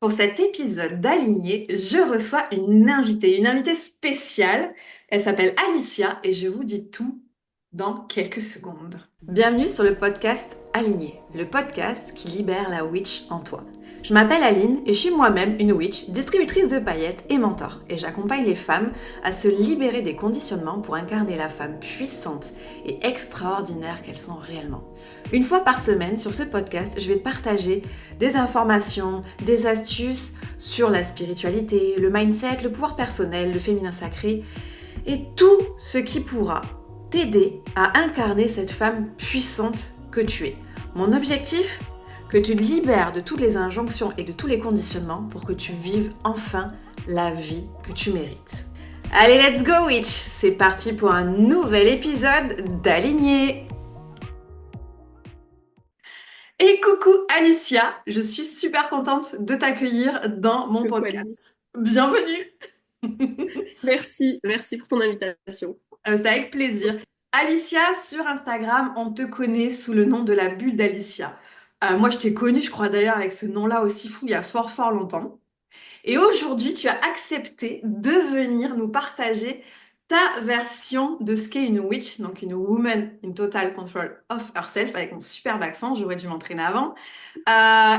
Pour cet épisode d'Aligné, je reçois une invitée spéciale. Elle s'appelle Alicia et je vous dis tout dans quelques secondes. Bienvenue sur le podcast Aligné, le podcast qui libère la witch en toi. Je m'appelle Aline et je suis moi-même une witch, distributrice de paillettes et mentor. Et j'accompagne les femmes à se libérer des conditionnements pour incarner la femme puissante et extraordinaire qu'elles sont réellement. Une fois par semaine sur ce podcast, je vais te partager des informations, des astuces sur la spiritualité, le mindset, le pouvoir personnel, le féminin sacré et tout ce qui pourra t'aider à incarner cette femme puissante que tu es. Mon objectif, que tu te libères de toutes les injonctions et de tous les conditionnements pour que tu vives enfin la vie que tu mérites. Allez, let's go witch! C'est parti pour un nouvel épisode d'Aligné! Et coucou Alicia, je suis super contente de t'accueillir dans mon Coucou Aline. podcast. Bienvenue! Merci pour ton invitation. C'est avec plaisir. Alicia, sur Instagram, on te connaît sous le nom de la bulle d'Alicia. Moi, je t'ai connue, je crois d'ailleurs, avec ce nom-là aussi fou, il y a fort fort longtemps. Et aujourd'hui, tu as accepté de venir nous partager ta version de ce qu'est une witch, donc une woman in total control of herself, avec mon superbe accent, j'aurais dû m'entraîner avant.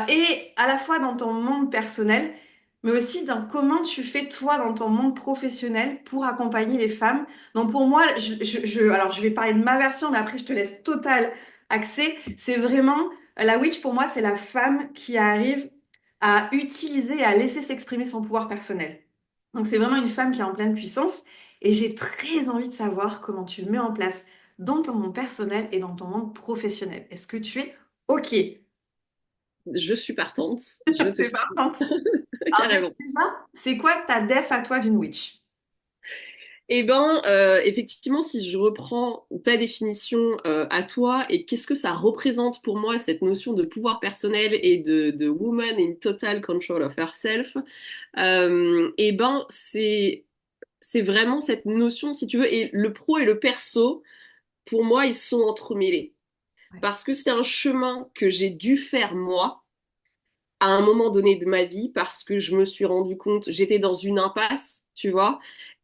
Et à la fois dans ton monde personnel, mais aussi dans comment tu fais toi dans ton monde professionnel pour accompagner les femmes. Donc pour moi, alors je vais parler de ma version, mais après je te laisse total accès. C'est vraiment, la witch pour moi, c'est la femme qui arrive à utiliser et à laisser s'exprimer son pouvoir personnel. Donc c'est vraiment une femme qui est en pleine puissance et j'ai très envie de savoir comment tu le mets en place dans ton monde personnel et dans ton monde professionnel. Est-ce que tu es OK? Je suis partante, je te C'est suis parti. Alors carrément. déjà, c'est quoi ta def à toi d'une witch? Effectivement, si je reprends ta définition à toi et qu'est-ce que ça représente pour moi, cette notion de pouvoir personnel et de woman in total control of herself, c'est vraiment cette notion, si tu veux, et le pro et le perso, pour moi, ils sont entremêlés. Ouais. Parce que c'est un chemin que j'ai dû faire moi à un moment donné de ma vie parce que je me suis rendu compte, j'étais dans une impasse, tu vois,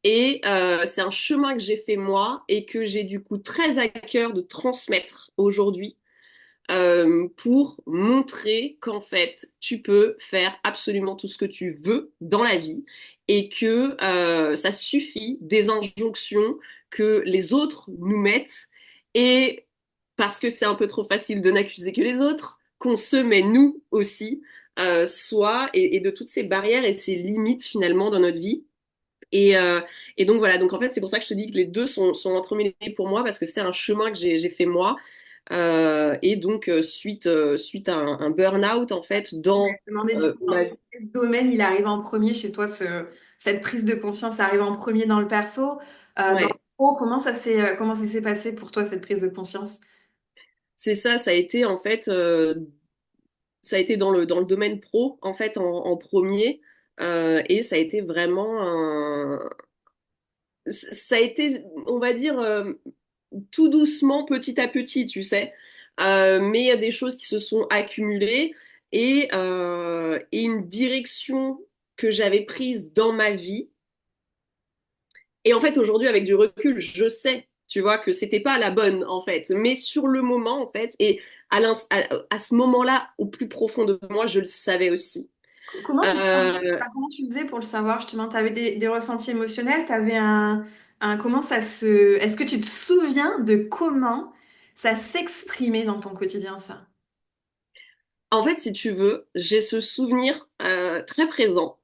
et c'est un chemin que j'ai fait moi et que j'ai du coup très à cœur de transmettre aujourd'hui pour montrer qu'en fait, tu peux faire absolument tout ce que tu veux dans la vie et que ça suffit des injonctions que les autres nous mettent et parce que c'est un peu trop facile de n'accuser que les autres, qu'on se met nous aussi, et de toutes ces barrières et ces limites finalement dans notre vie. Et, euh, et donc voilà, donc en fait c'est pour ça que je te dis que les deux sont entremêlés pour moi parce que c'est un chemin que j'ai fait moi. Suite à un burn-out en fait Je dans vais te demander du coup dans ma vie. quel domaine il arrive en premier chez toi, cette prise de conscience arrive en premier dans le perso, dans le Ouais, pro, comment ça s'est passé pour toi cette prise de conscience? c'est ça, ça a été en fait ça a été dans le domaine pro en fait en premier et ça a été vraiment ça a été on va dire tout doucement, petit à petit, tu sais. Mais il y a des choses qui se sont accumulées et une direction que j'avais prise dans ma vie. Et en fait, aujourd'hui, avec du recul, je sais, tu vois, que c'était pas la bonne, en fait. Mais sur le moment, en fait, et à ce moment-là, au plus profond de moi, je le savais aussi. Comment tu savais, Euh, comment tu faisais pour le savoir justement? Tu avais des ressentis émotionnels, tu avais comment ça se... Est-ce que tu te souviens de comment ça s'exprimait dans ton quotidien, ça? En fait, si tu veux, j'ai ce souvenir très présent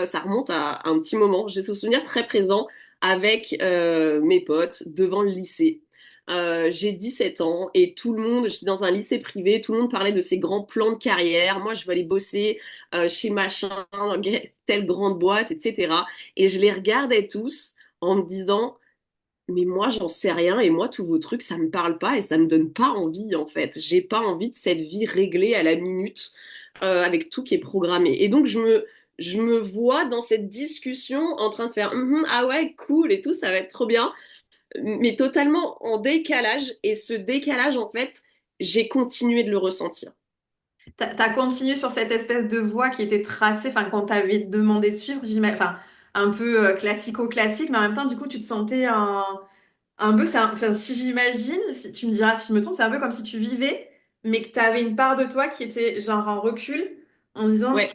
ça remonte à un petit moment, j'ai ce souvenir très présent avec mes potes devant le lycée. J'ai 17 ans et tout le monde, j'étais dans un lycée privé, tout le monde parlait de ses grands plans de carrière. Moi, je veux aller bosser chez machin, dans telle grande boîte, etc. Et je les regardais tous en me disant, mais moi, j'en sais rien et moi, tous vos trucs, ça me parle pas et ça me donne pas envie, en fait. J'ai pas envie de cette vie réglée à la minute avec tout qui est programmé. Et donc, je me vois dans cette discussion en train de faire ah ouais, cool et tout, ça va être trop bien, mais totalement en décalage. Et ce décalage, en fait, j'ai continué de le ressentir. T'as continué sur cette espèce de voie qui était tracée, enfin, qu'on t'avait demandé de suivre, j'imagine, enfin, un peu classico-classique, mais en même temps, du coup, tu te sentais un peu, enfin, si j'imagine, si tu me diras si je me trompe, c'est un peu comme si tu vivais, mais que tu avais une part de toi qui était genre en recul, en disant, Ouais.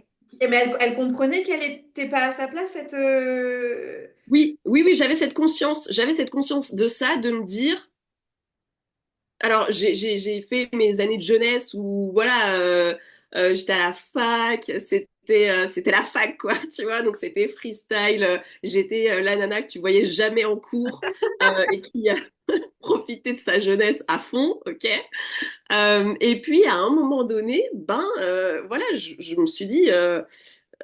mais elle comprenait qu'elle était pas à sa place, cette... Oui, oui, oui, j'avais cette conscience de ça, de me dire, alors j'ai fait mes années de jeunesse où voilà, j'étais à la fac, c'était la fac quoi, tu vois, donc c'était freestyle, j'étais la nana que tu voyais jamais en cours et qui a profité de sa jeunesse à fond, ok. Et puis à un moment donné, ben voilà, je me suis dit,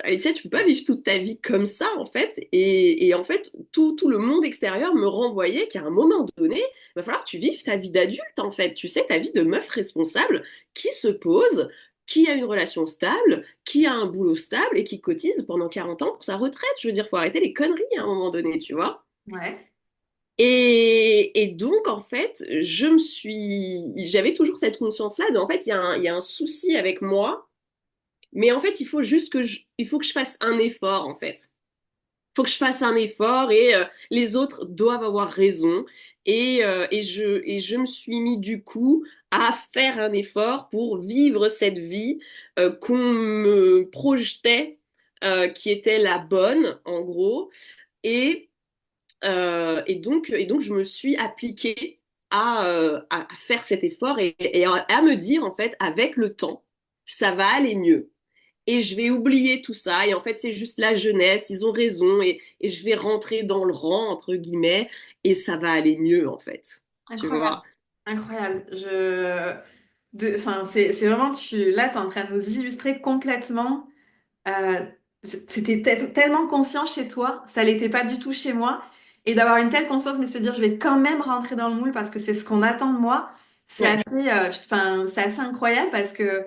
Alicia, tu peux pas vivre toute ta vie comme ça, en fait. Et en fait, tout le monde extérieur me renvoyait qu'à un moment donné, il va falloir que tu vives ta vie d'adulte, en fait. Tu sais, ta vie de meuf responsable qui se pose, qui a une relation stable, qui a un boulot stable et qui cotise pendant 40 ans pour sa retraite. Je veux dire, faut arrêter les conneries à un moment donné, tu vois. Ouais, Et donc, en fait, j'avais toujours cette conscience-là de, en fait, il y a un souci avec moi, mais en fait, il faut juste il faut que je fasse un effort, en fait. Il faut que je fasse un effort et les autres doivent avoir raison. Et je me suis mis du coup à faire un effort pour vivre cette vie qu'on me projetait, qui était la bonne, en gros. Et, et donc, je me suis appliquée à faire cet effort et à me dire, en fait, avec le temps, ça va aller mieux et je vais oublier tout ça. Et en fait, c'est juste la jeunesse, ils ont raison, et je vais rentrer dans le rang, entre guillemets, et ça va aller mieux, en fait. Tu incroyable, vois? incroyable. Enfin, c'est vraiment, là, tu es en train de nous illustrer complètement. Euh, C'était tellement conscient chez toi, ça l'était pas du tout chez moi. Et d'avoir une telle conscience, mais se dire, je vais quand même rentrer dans le moule parce que c'est ce qu'on attend de moi, Ouais, enfin, c'est assez incroyable parce que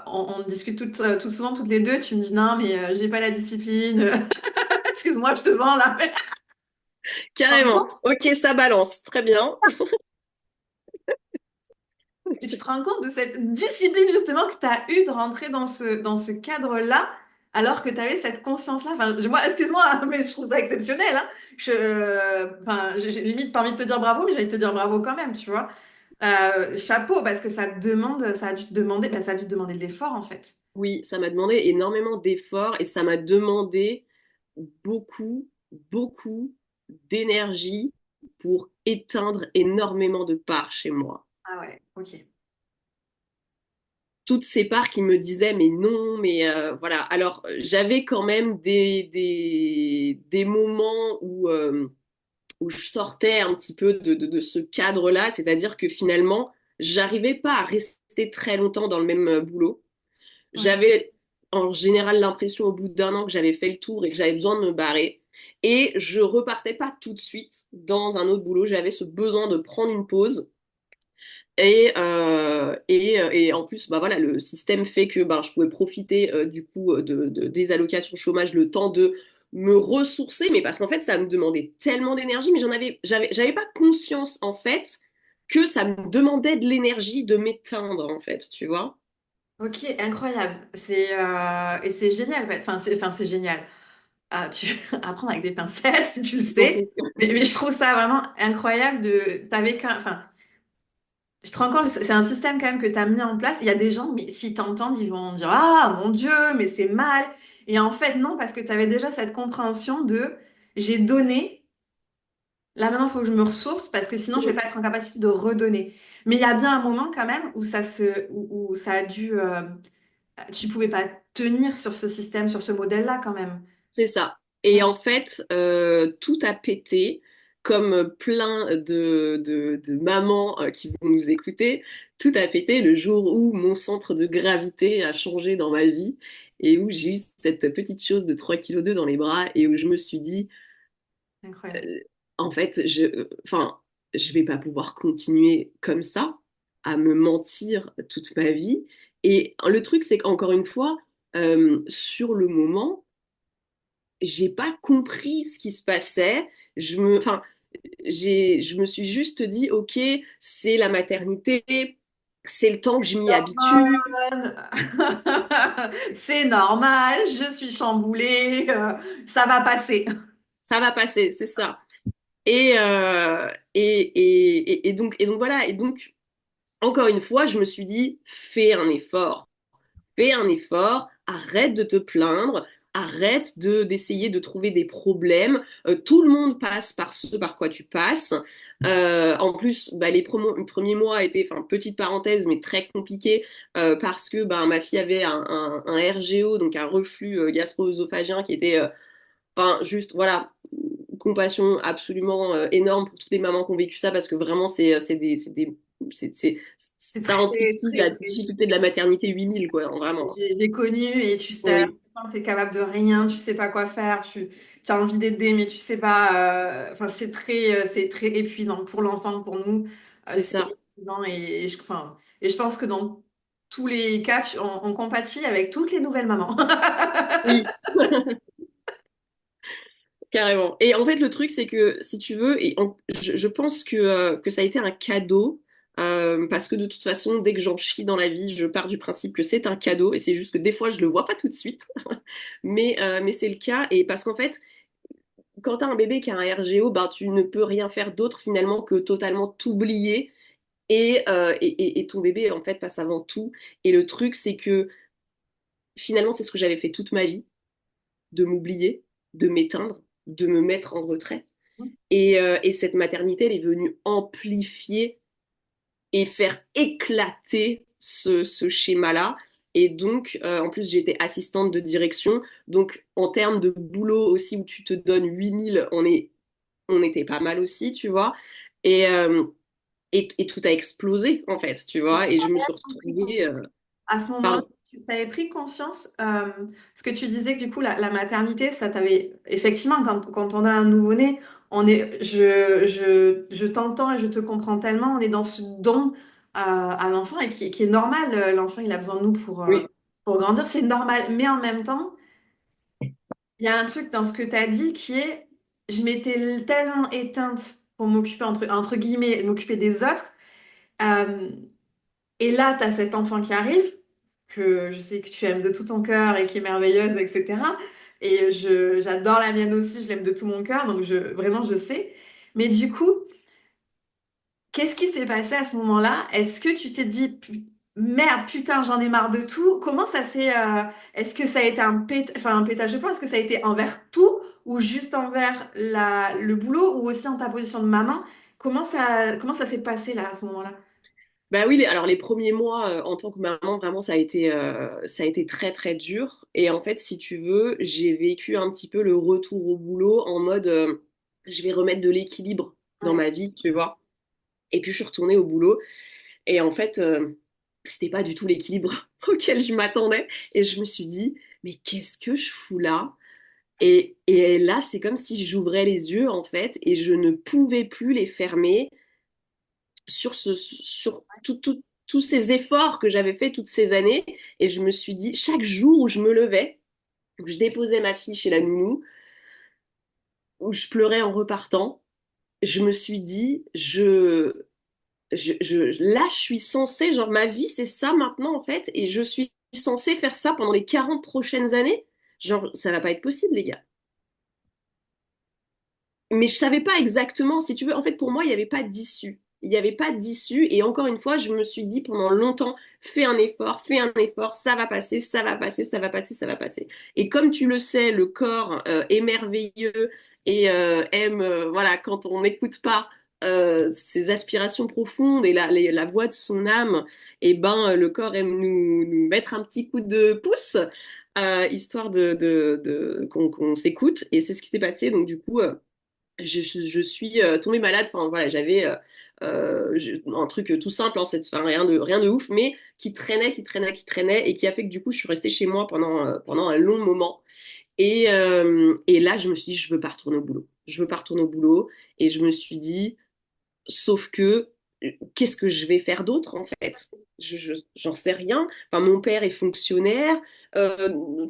on discute tout souvent toutes les deux. Tu me dis, non, mais j'ai pas la discipline. Excuse-moi, je te vends là. Tu te rends carrément. compte? Ok, ça balance. Très bien. Et tu te rends compte de cette discipline justement que tu as eue de rentrer dans ce cadre-là, alors que tu avais cette conscience-là. Enfin, moi, excuse-moi, hein, mais je trouve ça exceptionnel, hein. Enfin, j'ai limite pas envie de te dire bravo, mais j'ai envie de te dire bravo quand même, tu vois. Chapeau, parce que ça demande, ça a dû te demander, ça a dû te demander de l'effort en fait. Oui, ça m'a demandé énormément d'efforts et ça m'a demandé beaucoup, beaucoup d'énergie pour éteindre énormément de parts chez moi. Ah ouais, ok. Toutes ces parts qui me disaient mais non, mais voilà. Alors j'avais quand même des moments où je sortais un petit peu de ce cadre-là, c'est-à-dire que finalement, j'arrivais pas à rester très longtemps dans le même boulot. Ouais. J'avais en général l'impression au bout d'un an que j'avais fait le tour et que j'avais besoin de me barrer. Et je repartais pas tout de suite dans un autre boulot. J'avais ce besoin de prendre une pause et en plus, bah voilà, le système fait que bah, je pouvais profiter du coup des allocations chômage le temps de me ressourcer, mais parce qu'en fait, ça me demandait tellement d'énergie, mais j'avais pas conscience en fait que ça me demandait de l'énergie de m'éteindre en fait, tu vois. Ok, incroyable. Et c'est génial. Enfin, c'est génial. Apprendre avec des pincettes, tu le sais. Mais je trouve ça vraiment incroyable enfin, je te rends compte, c'est un système quand même que tu as mis en place. Il y a des gens, mais s'ils t'entendent, ils vont dire, ah mon Dieu, mais c'est mal. Et en fait, non, parce que tu avais déjà cette compréhension de j'ai donné, là maintenant, il faut que je me ressource parce que sinon, je vais pas être en capacité de redonner. Mais il y a bien un moment quand même où ça a dû, tu pouvais pas tenir sur ce système, sur ce modèle-là quand même. C'est ça. Et en fait, tout a pété, comme plein de mamans qui vont nous écouter. Tout a pété le jour où mon centre de gravité a changé dans ma vie et où j'ai eu cette petite chose de 3,2 kg dans les bras et où je me suis dit, Incroyable. en fait, enfin, je vais pas pouvoir continuer comme ça, à me mentir toute ma vie. Et le truc, c'est qu'encore une fois, sur le moment, j'ai pas compris ce qui se passait. Enfin, je me suis juste dit, ok, c'est la maternité, c'est le temps que je m'y habitue. Hormones. C'est normal, je suis chamboulée, ça va passer. Ça va passer, c'est ça. Et donc voilà. Et donc, encore une fois, je me suis dit, fais un effort. Fais un effort, arrête de te plaindre, arrête d'essayer de trouver des problèmes. Tout le monde passe par ce par quoi tu passes. En plus, bah, les premiers mois étaient, enfin, petite parenthèse, mais très compliqués parce que bah, ma fille avait un RGO, donc un reflux gastro-œsophagien qui était, enfin, juste, voilà, compassion absolument énorme pour toutes les mamans qui ont vécu ça parce que vraiment, C'est ça très, amplifie très, la très difficulté de la difficile. maternité 8000, quoi, vraiment. J'ai connu et tu sais, Oui, tu es capable de rien, tu sais pas quoi faire, tu as envie d'aider, mais tu sais pas. Enfin, c'est très épuisant pour l'enfant, pour nous. c'est C'est ça. épuisant enfin, et je pense que dans tous les cas, on compatit avec toutes les nouvelles mamans. Oui, carrément. Et en fait, le truc, c'est que si tu veux, je pense que ça a été un cadeau. Parce que de toute façon, dès que j'en chie dans la vie, je pars du principe que c'est un cadeau, et c'est juste que des fois, je le vois pas tout de suite, mais c'est le cas, et parce qu'en fait, quand tu as un bébé qui a un RGO, ben, tu ne peux rien faire d'autre finalement que totalement t'oublier, et ton bébé, en fait, passe avant tout. Et le truc, c'est que finalement, c'est ce que j'avais fait toute ma vie, de m'oublier, de m'éteindre, de me mettre en retrait. Et cette maternité, elle est venue amplifier et faire éclater ce schéma-là. Et donc, en plus, j'étais assistante de direction. Donc, en termes de boulot aussi, où tu te donnes 8000, on était pas mal aussi, tu vois. Et, euh, et tout a explosé, en fait, tu vois. Et je me suis Pris retrouvée. conscience. À ce moment-là, Pardon. tu avais pris conscience, parce que tu disais que du coup, la maternité, ça t'avait... Effectivement, quand on a un nouveau-né, je t'entends et je te comprends tellement, on est dans ce don à l'enfant et qui est normal. L'enfant, il a besoin de nous Oui, pour grandir, c'est normal. Mais en même temps, il y a un truc dans ce que tu as dit qui est, je m'étais tellement éteinte pour m'occuper, entre guillemets, m'occuper des autres. euh, et là, tu as cet enfant qui arrive, que je sais que tu aimes de tout ton cœur et qui est merveilleuse, etc. Et j'adore la mienne aussi, je l'aime de tout mon cœur, donc vraiment, je sais. Mais du coup, qu'est-ce qui s'est passé à ce moment-là? Est-ce que tu t'es dit, merde, putain, j'en ai marre de tout? Comment ça s'est... est-ce que ça a été un pétage de plomb? Est-ce que ça a été envers tout ou juste envers le boulot ou aussi en ta position de maman? Comment ça s'est passé là, à ce moment-là? bah oui, alors les premiers mois en tant que maman, vraiment, ça a été très très dur. Et en fait, si tu veux, j'ai vécu un petit peu le retour au boulot en mode, je vais remettre de l'équilibre dans Ouais. ma vie, tu vois. Et puis je suis retournée au boulot. Et en fait, c'était pas du tout l'équilibre auquel je m'attendais. Et je me suis dit, mais qu'est-ce que je fous là? Et là, c'est comme si j'ouvrais les yeux, en fait, et je ne pouvais plus les fermer sur tous ces efforts que j'avais fait toutes ces années. Et je me suis dit, chaque jour où je me levais, où je déposais ma fille chez la nounou, où je pleurais en repartant, je me suis dit, là, je suis censée, genre, ma vie, c'est ça maintenant, en fait, et je suis censée faire ça pendant les 40 prochaines années. Genre, ça va pas être possible, les gars. Mais je savais pas exactement, si tu veux, en fait, pour moi, il n'y avait pas d'issue. Il n'y avait pas d'issue. Et encore une fois, je me suis dit pendant longtemps, fais un effort, ça va passer, ça va passer, ça va passer, ça va passer. Et comme tu le sais, le corps est merveilleux et aime, voilà, quand on n'écoute pas ses aspirations profondes et la voix de son âme, et ben, le corps aime nous mettre un petit coup de pouce, histoire qu'on s'écoute. Et c'est ce qui s'est passé. Donc, du coup, je suis tombée malade. Enfin voilà, j'avais un truc tout simple, hein, enfin, rien de ouf, mais qui traînait, qui traînait, qui traînait, et qui a fait que du coup, je suis restée chez moi pendant un long moment. Et là, je me suis dit, je veux pas retourner au boulot. Je veux pas retourner au boulot. Et je me suis dit, sauf que, qu'est-ce que je vais faire d'autre en fait? J'en sais rien. Enfin, mon père est fonctionnaire.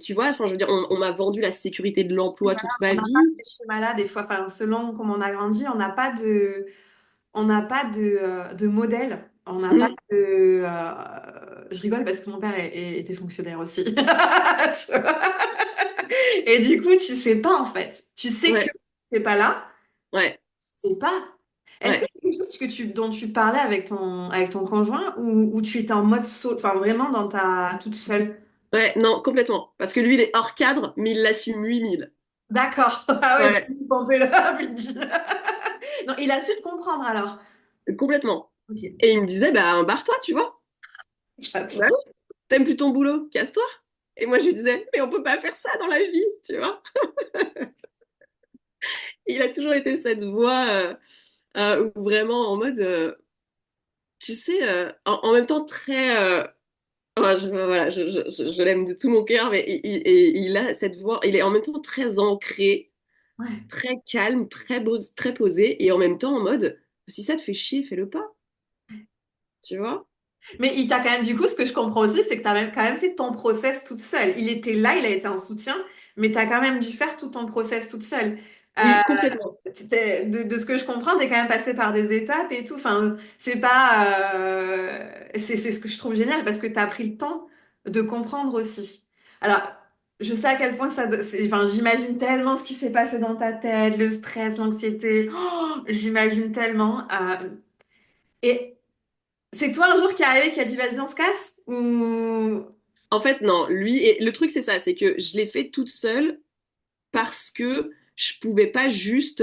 Tu vois, enfin, je veux dire, on m'a vendu la sécurité de Oui, l'emploi voilà, toute on ma n'a pas vie. ces schémas-là, des fois, enfin, selon comment on a grandi, on n'a pas de modèle. On n'a pas Mm. de... je rigole parce que mon père était fonctionnaire aussi. Tu vois. Et du coup, tu sais pas en fait. Tu sais que Ouais, t'es pas là, ouais, c'est pas. Est-ce que ouais. c'est quelque chose dont tu parlais avec ton conjoint ou tu étais en mode enfin vraiment dans ta toute seule? Ouais, non, complètement. Parce que lui, il est hors cadre, mais il l'assume 8000. D'accord. Ah ouais, Ouais, donc, on peut le dire. Non, il a su te comprendre alors. complètement. Ok, Et il me disait, bah, barre-toi, tu vois. Bah j'adore. oui, t'aimes plus ton boulot, casse-toi. Et moi, je lui disais, mais on peut pas faire ça dans la vie, tu vois. Et il a toujours été cette voix où vraiment en mode, tu sais, en même temps très... voilà, je l'aime de tout mon cœur, mais il a cette voix, il est en même temps très ancré, Ouais. très calme, très posé, et en même temps en mode, si ça te fait chier, fais-le pas, tu vois? Mais il t'a quand même, du coup, ce que je comprends aussi, c'est que tu as quand même fait ton process toute seule. Il était là, il a été en soutien, mais tu as quand même dû faire tout ton process toute seule. Oui, complètement. De ce que je comprends, tu es quand même passé par des étapes et tout. Enfin, c'est pas, c'est ce que je trouve génial parce que tu as pris le temps de comprendre aussi. Alors, je sais à quel point enfin, j'imagine tellement ce qui s'est passé dans ta tête, le stress, l'anxiété. Oh, j'imagine tellement. Et c'est toi un jour qui est arrivé qui a dit vas-y, on se casse? Ou... En fait, non, lui, et le truc c'est ça, c'est que je l'ai fait toute seule parce que je pouvais pas juste,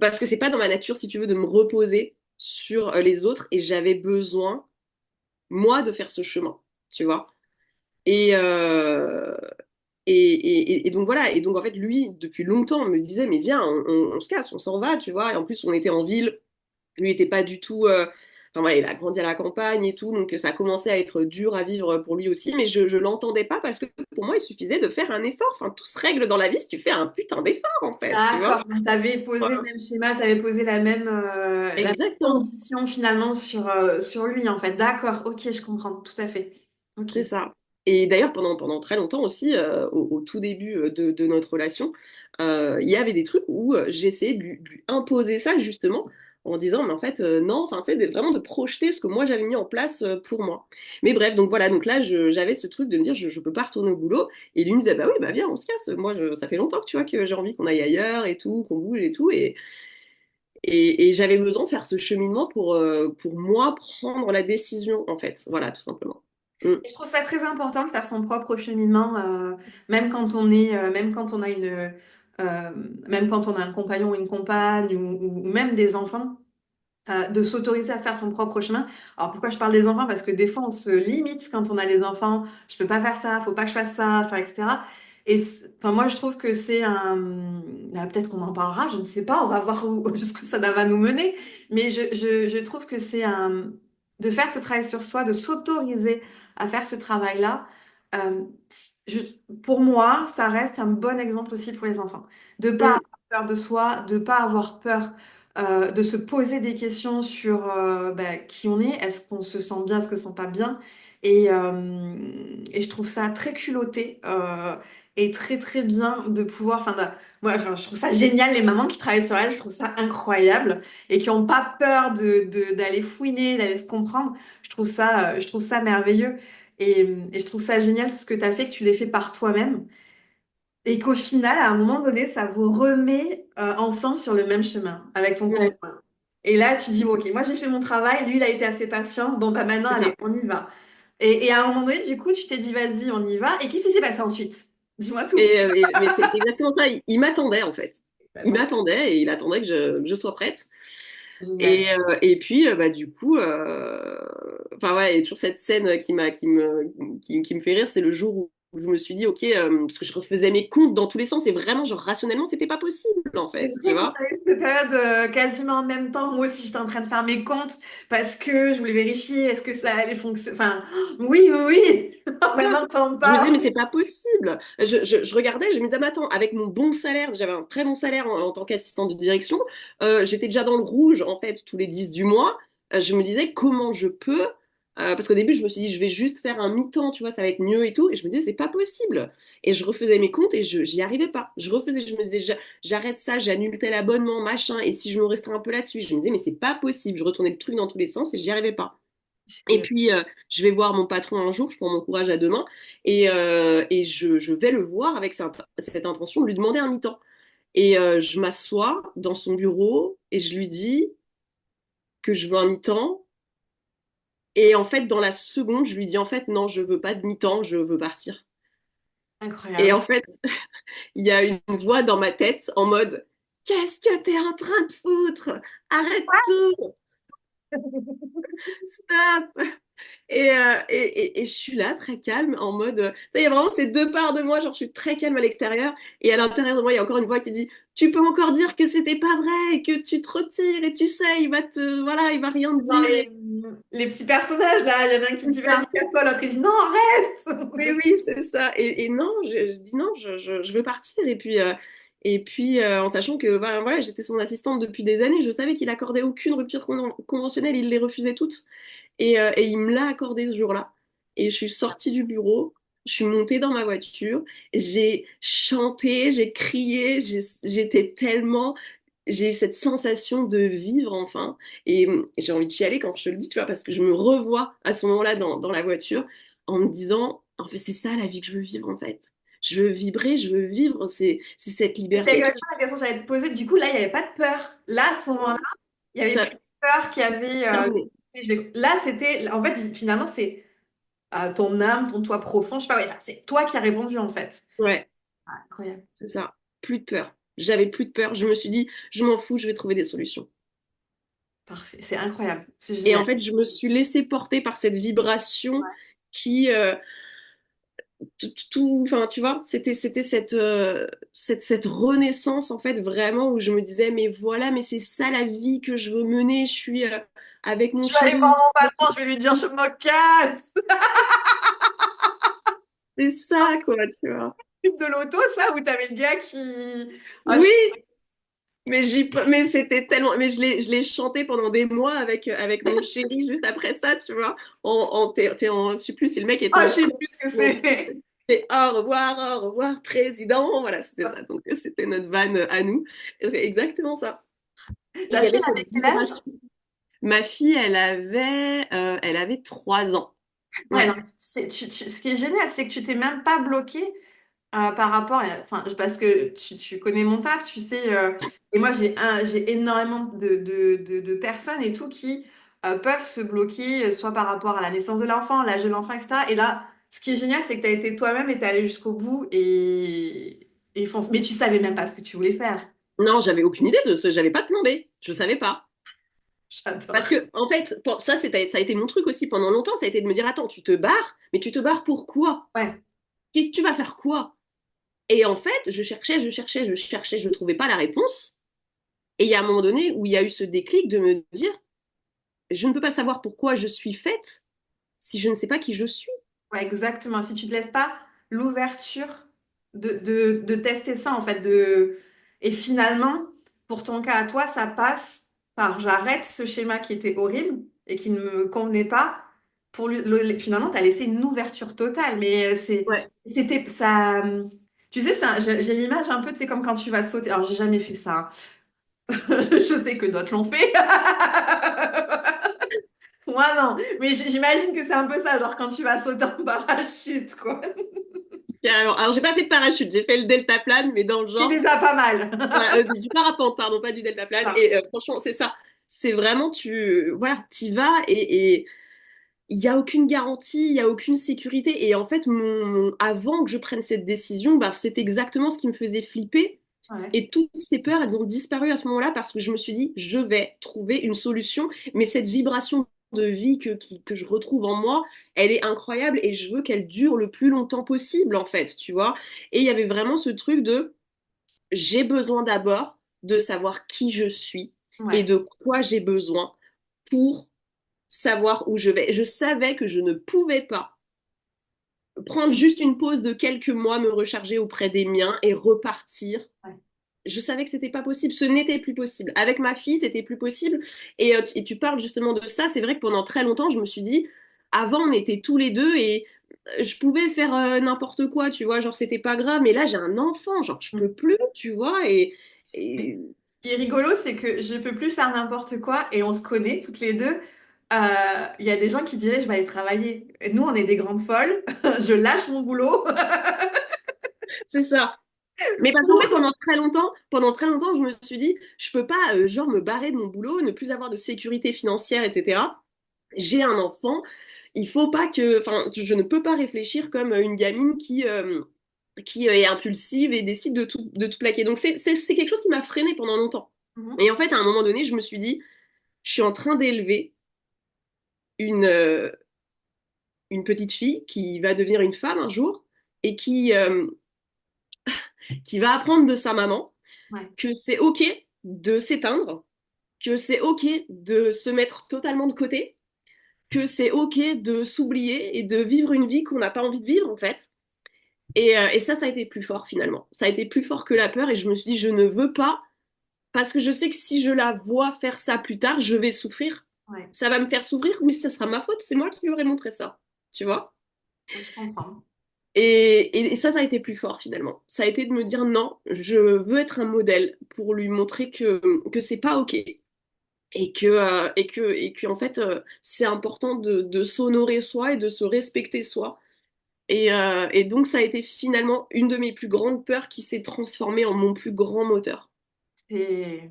parce que c'est pas dans ma nature, si tu veux, de me reposer sur les autres, et j'avais besoin, moi, de faire ce chemin, tu vois. Et, euh, et donc voilà, et donc en fait, lui, depuis longtemps, me disait, mais viens, on se casse, on s'en va, tu vois. Et en plus, on était en ville, lui était pas du tout. Enfin, voilà, il a grandi à la campagne et tout, donc ça commençait à être dur à vivre pour lui aussi, mais je l'entendais pas parce que pour moi, il suffisait de faire un effort. Enfin, tout se règle dans la vie si tu fais un putain d'effort, en fait, tu vois. D'accord, donc tu avais posé le Voilà. même schéma, tu avais posé la même Exactement, condition finalement sur lui en fait. D'accord, ok, je comprends tout à fait. Ok. c'est ça. Et d'ailleurs, pendant très longtemps aussi, au tout début de notre relation, il y avait des trucs où j'essayais de lui imposer ça justement en disant, mais en fait, non, enfin, tu sais, vraiment de projeter ce que moi j'avais mis en place pour moi. Mais bref, donc voilà, donc là, j'avais ce truc de me dire, je peux pas retourner au boulot. Et lui me disait, bah oui, bah viens, on se casse. Moi, ça fait longtemps que tu vois que j'ai envie qu'on aille ailleurs et tout, qu'on bouge et tout. Et j'avais besoin de faire ce cheminement pour moi prendre la décision, en fait. Voilà, tout simplement. Mm. Et je trouve ça très important de faire son propre cheminement, même quand on a même quand on a un compagnon ou une compagne ou même des enfants. De s'autoriser à faire son propre chemin. Alors pourquoi je parle des enfants? Parce que des fois on se limite quand on a les enfants. Je peux pas faire ça, faut pas que je fasse ça, enfin, etc. Enfin, moi je trouve que c'est un... Peut-être qu'on en parlera, je ne sais pas, on va voir jusqu'où ça va nous mener. Mais je trouve que c'est un... de faire ce travail sur soi, de s'autoriser à faire ce travail-là. euh, je- pour moi, ça reste un bon exemple aussi pour les enfants. De pas Mm. avoir peur de soi, de pas avoir peur de se poser des questions sur qui on est, est-ce qu'on se sent bien, est-ce qu'on se sent pas bien. Et je trouve ça très culotté et très très bien de pouvoir. Moi, enfin, je trouve ça génial, les mamans qui travaillent sur elles, je trouve ça incroyable et qui n'ont pas peur d'aller fouiner, d'aller se comprendre. Je trouve ça merveilleux. Et je trouve ça génial tout ce que tu as fait, que tu l'aies fait par toi-même. Et qu'au final, à un moment donné, ça vous remet ensemble sur le même chemin avec ton Ouais, conjoint. Et là, tu dis, bon, ok, moi j'ai fait mon travail, lui il a été assez patient, bon bah maintenant, c'est allez, ça. on y va. Et à un moment donné, du coup, tu t'es dit, vas-y, on y va. Et qu'est-ce qui s'est passé ensuite? Dis-moi tout. Mais c'est exactement ça. Il m'attendait en fait. Il Attends, m'attendait et il attendait que je sois prête. génial. Et puis bah du coup, enfin ouais, il y a toujours cette scène qui me fait rire, c'est le jour où je me suis dit ok, parce que je refaisais mes comptes dans tous les sens et vraiment genre rationnellement c'était pas possible en C'est fait, tu vrai qu'on vois. a eu cette période quasiment en même temps. Moi aussi, j'étais en train de faire mes comptes parce que je voulais vérifier est-ce que ça allait fonctionner. Enfin, oui, oui, oui. Voilà. Maintenant que t'en Je me disais, parles. mais c'est pas possible. Je regardais, je me disais, mais attends, avec mon bon salaire, j'avais un très bon salaire en tant qu'assistante de direction, j'étais déjà dans le rouge, en fait, tous les 10 du mois. Je me disais, comment je peux Parce qu'au début, je me suis dit, je vais juste faire un mi-temps, tu vois, ça va être mieux et tout. Et je me disais, c'est pas possible. Et je refaisais mes comptes et j'y arrivais pas. Je me disais, j'arrête ça, j'annule tel abonnement, machin. Et si je me restreins un peu là-dessus, je me disais, mais c'est pas possible. Je retournais le truc dans tous les sens et j'y arrivais pas. Et puis, je vais voir mon patron un jour, je prends mon courage à deux mains, et je vais le voir avec cette intention de lui demander un mi-temps. Et je m'assois dans son bureau et je lui dis que je veux un mi-temps. Et en fait, dans la seconde, je lui dis en fait, non, je veux pas de mi-temps, je veux partir. Et Incroyable. en fait, il y a une voix dans ma tête en mode, qu'est-ce que t'es en train de foutre? Arrête tout, stop! Et je suis là, très calme, en mode. Il y a vraiment ces deux parts de moi, genre je suis très calme à l'extérieur, et à l'intérieur de moi, il y a encore une voix qui dit, tu peux encore dire que c'était pas vrai, que tu te retires, et tu sais, voilà, il va rien te Dans dire. les petits personnages, là, il y en a un qui C'est dit vas-y, ça. casse-toi, l'autre il dit non, Oui, reste. oui, c'est ça. Et non, je dis non, je veux partir. Et puis, en sachant que voilà, j'étais son assistante depuis des années, je savais qu'il accordait aucune rupture conventionnelle, il les refusait toutes. Et il me l'a accordé ce jour-là. Et je suis sortie du bureau, je suis montée dans ma voiture, j'ai chanté, j'ai crié, j'étais tellement. J'ai eu cette sensation de vivre enfin. Et j'ai envie de chialer quand je te le dis, tu vois, parce que je me revois à ce moment-là dans la voiture en me disant, en fait, c'est ça la vie que je veux vivre, en fait. Je veux vibrer, je veux vivre, c'est cette C'est liberté. Tu exactement la question que j'allais te poser. Du coup, là, il n'y avait pas de peur. Là, à ce moment-là, vois, il n'y avait plus ça, de peur qu'il y avait. terminé. Là, c'était. En fait, finalement, c'est ton âme, ton toi profond. Je sais pas, ouais, enfin, c'est toi qui as répondu, en fait. Ouais, Ah, incroyable. c'est ça. Plus de peur. J'avais plus de peur. Je me suis dit, je m'en fous, je vais trouver des solutions. Parfait. C'est incroyable. C'est Et en génial. fait, je me suis laissée porter par cette vibration qui, enfin, tu vois, c'était cette renaissance, en fait, vraiment, où je me disais, mais voilà, mais c'est ça la vie que je veux mener. Je suis avec mon Je vais aller voir chéri. mon patron, je vais lui dire je me casse. C'est ça, quoi, tu vois. Pub de l'auto, ça, où t'avais le gars qui. Ah, Oui, mais c'était tellement, mais je l'ai chanté pendans des mois avec mon chéri juste après ça, tu vois. Je sais plus si le mec était je en sais train plus ce que de c'est. et au revoir, président. Voilà, c'était ça. Donc, c'était notre vanne à nous. Et c'est exactement ça. Et il Ta y fille, avait elle cette avait quel âge? vibration. Ma fille, elle avait 3 ans. Ouais, non, Ouais, ce qui est génial, c'est que tu t'es même pas bloqué par rapport, enfin, parce que tu connais mon taf, tu sais, et moi j'ai énormément de personnes et tout qui peuvent se bloquer, soit par rapport à la naissance de l'enfant, l'âge de l'enfant, etc. Et là, ce qui est génial, c'est que tu as été toi-même et tu es allé jusqu'au bout et fonce. Mais tu savais même pas ce que tu voulais faire. non, j'avais aucune idée de ce, j'avais pas de plan B. Je savais pas. Parce J'adore. que, en fait, ça a été mon truc aussi pendant longtemps, ça a été de me dire, attends, tu te barres, mais tu te barres pourquoi? Ouais, Tu vas faire quoi? Et en fait, je trouvais pas la réponse. Et il y a un moment donné où il y a eu ce déclic de me dire, je ne peux pas savoir pourquoi je suis faite si je ne sais pas qui je suis. ouais, exactement. Si tu te laisses pas l'ouverture de tester ça, en fait, et finalement, pour ton cas à toi, ça passe par j'arrête ce schéma qui était horrible et qui ne me convenait pas. Finalement, tu as laissé une ouverture totale, mais Ouais. c'était ça. Tu sais, j'ai l'image un peu, tu sais, comme quand tu vas sauter. Alors, j'ai jamais fait ça, hein. Je sais que d'autres l'ont fait. Moi, non. Mais j'imagine que c'est un peu ça, genre quand tu vas sauter en parachute, quoi. Et alors j'ai pas fait de parachute, j'ai fait le deltaplane, mais dans le C'est genre, déjà pas mal. voilà, du parapente, pardon, pas du deltaplane. Ah, Et franchement, c'est ça. C'est vraiment, voilà, t'y vas et il n'y a aucune garantie, il n'y a aucune sécurité. Et en fait, avant que je prenne cette décision, bah, c'est exactement ce qui me faisait flipper. ouais, Et toutes ces peurs, elles ont disparu à ce moment-là parce que je me suis dit, je vais trouver une solution. Mais cette vibration de vie que je retrouve en moi, elle est incroyable et je veux qu'elle dure le plus longtemps possible, en fait, tu vois. Et il y avait vraiment ce truc de, j'ai besoin d'abord de savoir qui je suis et ouais, de quoi j'ai besoin pour savoir où je vais. Je savais que je ne pouvais pas prendre juste une pause de quelques mois, me recharger auprès des miens et repartir. ouais. Je savais que c'était pas possible, ce n'était plus possible. Avec ma fille, c'était plus possible. Et tu parles justement de ça. C'est vrai que pendant très longtemps, je me suis dit, Avant, on était tous les deux et je pouvais faire n'importe quoi, tu vois, genre c'était pas grave, mais là j'ai un enfant, genre je peux plus, tu vois, et Ce qui est rigolo, c'est que je peux plus faire n'importe quoi et on se connaît toutes les deux. Il y a des gens qui diraient je vais aller travailler. Et nous, on est des grandes folles. Je lâche mon boulot. c'est ça. Mais parce qu'en fait, pendant très longtemps, je me suis dit, je peux pas, genre, me barrer de mon boulot, ne plus avoir de sécurité financière, etc. J'ai un enfant, il faut pas que, enfin, je ne peux pas réfléchir comme une gamine qui est impulsive et décide de tout plaquer. Donc c'est quelque chose qui m'a freinée pendant longtemps. Mhm. Et en fait, à un moment donné, je me suis dit, je suis en train d'élever une, euh, une petite fille qui va devenir une femme un jour et qui va apprendre de sa maman Ouais. que c'est OK de s'éteindre, que c'est OK de se mettre totalement de côté, que c'est OK de s'oublier et de vivre une vie qu'on n'a pas envie de vivre en fait. Et ça a été plus fort finalement. Ça a été plus fort que la peur et je me suis dit, je ne veux pas, parce que je sais que si je la vois faire ça plus tard, je vais souffrir. Ouais. Ça va me faire souffrir, mais ça sera ma faute, c'est moi qui lui aurais montré ça. Tu vois? Je comprends. Et ça a été plus fort finalement. Ça a été de me dire non, je veux être un modèle pour lui montrer que c'est pas OK. Et que en fait, c'est important de s'honorer soi et de se respecter soi. Et donc, ça a été finalement une de mes plus grandes peurs qui s'est transformée en mon plus grand moteur. Et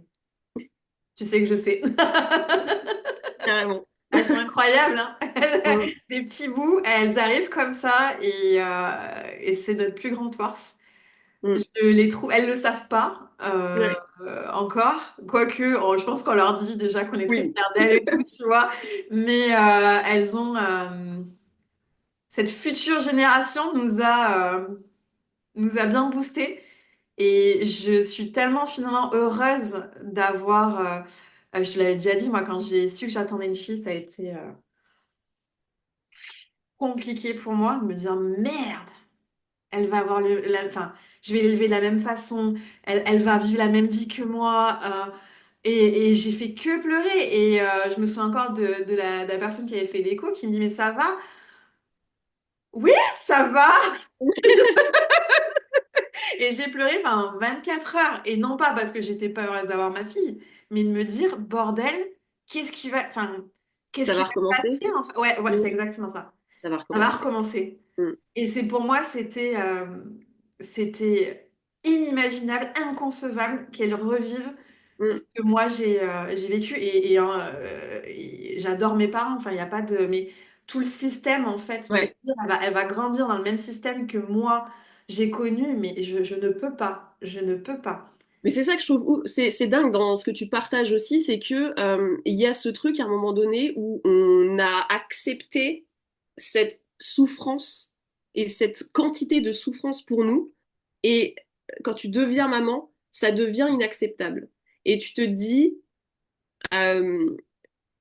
tu sais que je sais. Carrément. Elles sont incroyables, hein. Mm, Des petits bouts, elles arrivent comme ça et c'est notre plus grande force. mm, Je les trouve, elles le savent pas ouais, encore, quoique je pense qu'on leur dit déjà qu'on est très fiers oui, d'elles et tout, tu vois. Mais elles ont cette future génération nous a bien boosté et je suis tellement finalement heureuse d'avoir. Je te l'avais déjà dit, moi, quand j'ai su que j'attendais une fille, ça a été compliqué pour moi de me dire merde. Elle va avoir enfin, je vais l'élever de la même façon, elle va vivre la même vie que moi, et j'ai fait que pleurer. Et je me souviens encore de la personne qui avait fait l'écho qui me dit, mais ça va? Oui, ça va! Et j'ai pleuré pendant 24 heures. Et non pas parce que j'étais pas heureuse d'avoir ma fille, mais de me dire, bordel, enfin, qu'est-ce ça qui va va se recommencer. passer, en fait? Ouais, ouais, Mm, c'est exactement ça. ça va Ça va recommencer. recommencer. Mm, Et c'est pour moi, c'était inimaginable, inconcevable qu'elle revive ce mm, que moi j'ai vécu. Et j'adore mes parents. Enfin, il n'y a pas de. Mais tout le système, en fait, me ouais. dire, elle va grandir dans le même système que moi j'ai connu, mais je ne peux pas. Je ne peux pas. Mais c'est ça que je trouve, c'est dingue dans ce que tu partages aussi, c'est que il y a ce truc à un moment donné où on a accepté cette souffrance et cette quantité de souffrance pour nous, et quand tu deviens maman, ça devient inacceptable. Et euh,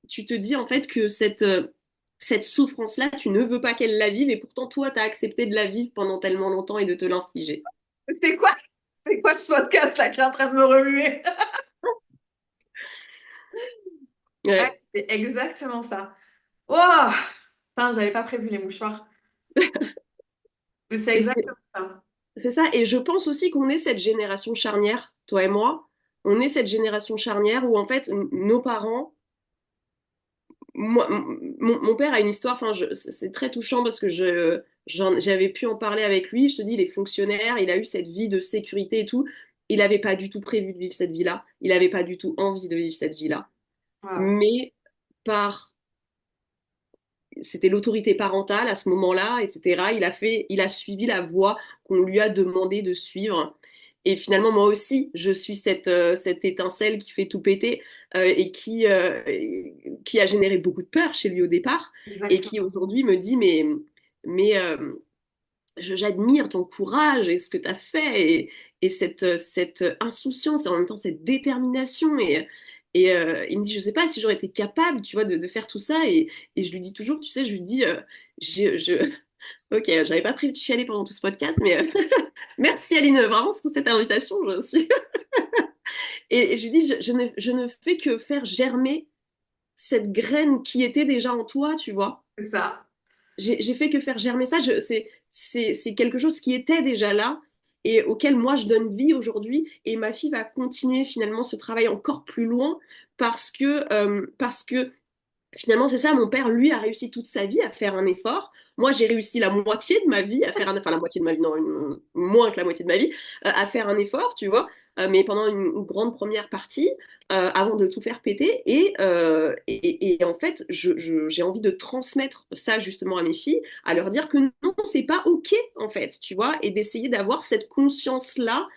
tu te dis en fait que cette souffrance-là, tu ne veux pas qu'elle la vive, et pourtant toi, tu as accepté de la vivre pendant tellement longtemps et de te l'infliger. C'est quoi? C'est quoi ce podcast là qui est en train de me remuer? Ouais, Ouais. c'est exactement ça. Oh! Putain, j'avais pas prévu les mouchoirs. Mais c'est Et c'est exactement ça. C'est ça, et je pense aussi qu'on est cette génération charnière, toi et moi, on est cette génération charnière où en fait nos parents, mon père a une histoire, enfin c'est très touchant parce que j'avais pu en parler avec lui, je te dis, il est fonctionnaire, il a eu cette vie de sécurité et tout, il n'avait pas du tout prévu de vivre cette vie-là, il n'avait pas du tout envie de vivre cette vie-là, Waouh. mais par c'était l'autorité parentale à ce moment-là, etc. Il a suivi la voie qu'on lui a demandé de suivre. Et finalement, moi aussi, je suis cette étincelle qui fait tout péter et qui a généré beaucoup de peur chez lui au départ et qui Exactement. aujourd'hui me dit, mais j'admire ton courage et ce que tu as fait et cette insouciance et en même temps cette détermination. Et il me dit, je sais pas si j'aurais été capable, tu vois, de faire tout ça. Et je lui dis toujours, tu sais, je lui dis, ok, j'avais pas prévu de chialer pendant tout ce podcast, mais merci Aline, vraiment pour cette invitation. Je suis... et je lui dis, je ne fais que faire germer cette graine qui était déjà en toi, tu vois. C'est ça. j'ai fait que faire germer ça. C'est quelque chose qui était déjà là et auquel moi je donne vie aujourd'hui. Et ma fille va continuer finalement ce travail encore plus loin parce que finalement, c'est ça, mon père, lui, a réussi toute sa vie à faire un effort. Moi, j'ai réussi la moitié de ma vie à faire enfin la moitié de ma vie, non, moins que la moitié de ma vie, à faire un effort, tu vois, mais pendant une grande première partie, avant de tout faire péter. Et en fait, j'ai envie de transmettre ça justement à mes filles, à leur dire que non, c'est pas OK, en fait, tu vois, et d'essayer d'avoir cette conscience-là.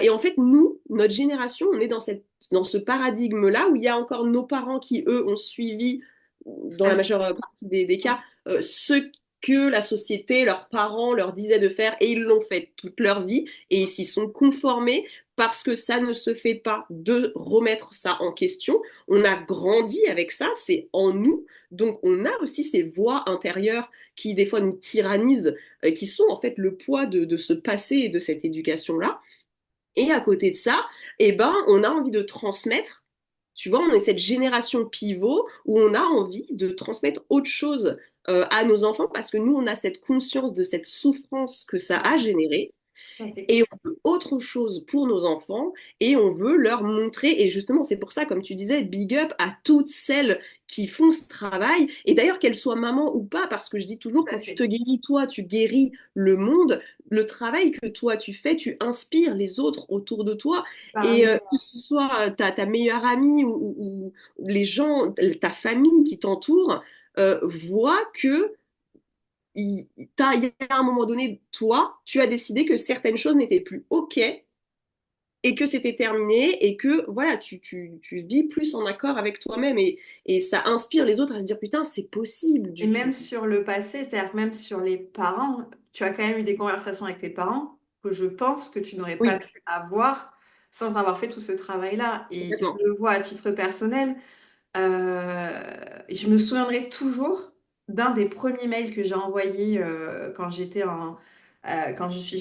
Et en fait, nous, notre génération, on est dans ce paradigme-là où il y a encore nos parents qui, eux, ont suivi dans la majeure partie des cas, ce que la société, leurs parents leur disaient de faire et ils l'ont fait toute leur vie et ils s'y sont conformés parce que ça ne se fait pas de remettre ça en question. On a grandi avec ça, c'est en nous. Donc on a aussi ces voix intérieures qui des fois nous tyrannisent, qui sont en fait le poids de ce passé et de cette éducation-là. Et à côté de ça, eh ben, on a envie de transmettre. Tu vois, on est cette génération pivot où on a envie de transmettre autre chose à nos enfants parce que nous, on a cette conscience de cette souffrance que ça a générée Tout à fait. et on veut autre chose pour nos enfants et on veut leur montrer. Et justement, c'est pour ça, comme tu disais, big up à toutes celles qui font ce travail. Et d'ailleurs, qu'elles soient mamans ou pas, parce que je dis toujours, Tout à quand tu fait. te guéris toi, tu guéris le monde. Le travail que toi tu fais, tu inspires les autres autour de toi. Et Pareil. que ce soit ta meilleure amie ou les gens, ta famille qui t'entoure, voient que il y a un moment donné, toi, tu as décidé que certaines choses n'étaient plus OK et que c'était terminé et que voilà, tu vis plus en accord avec toi-même et ça inspire les autres à se dire putain, c'est possible Et du même coup. sur le passé, c'est-à-dire que même sur les parents, tu as quand même eu des conversations avec tes parents que je pense que tu n'aurais pas Oui, pu avoir sans avoir fait tout ce travail-là. Et je complètement. le vois à titre personnel. Je me souviendrai toujours d'un des premiers mails que j'ai envoyé quand j'ai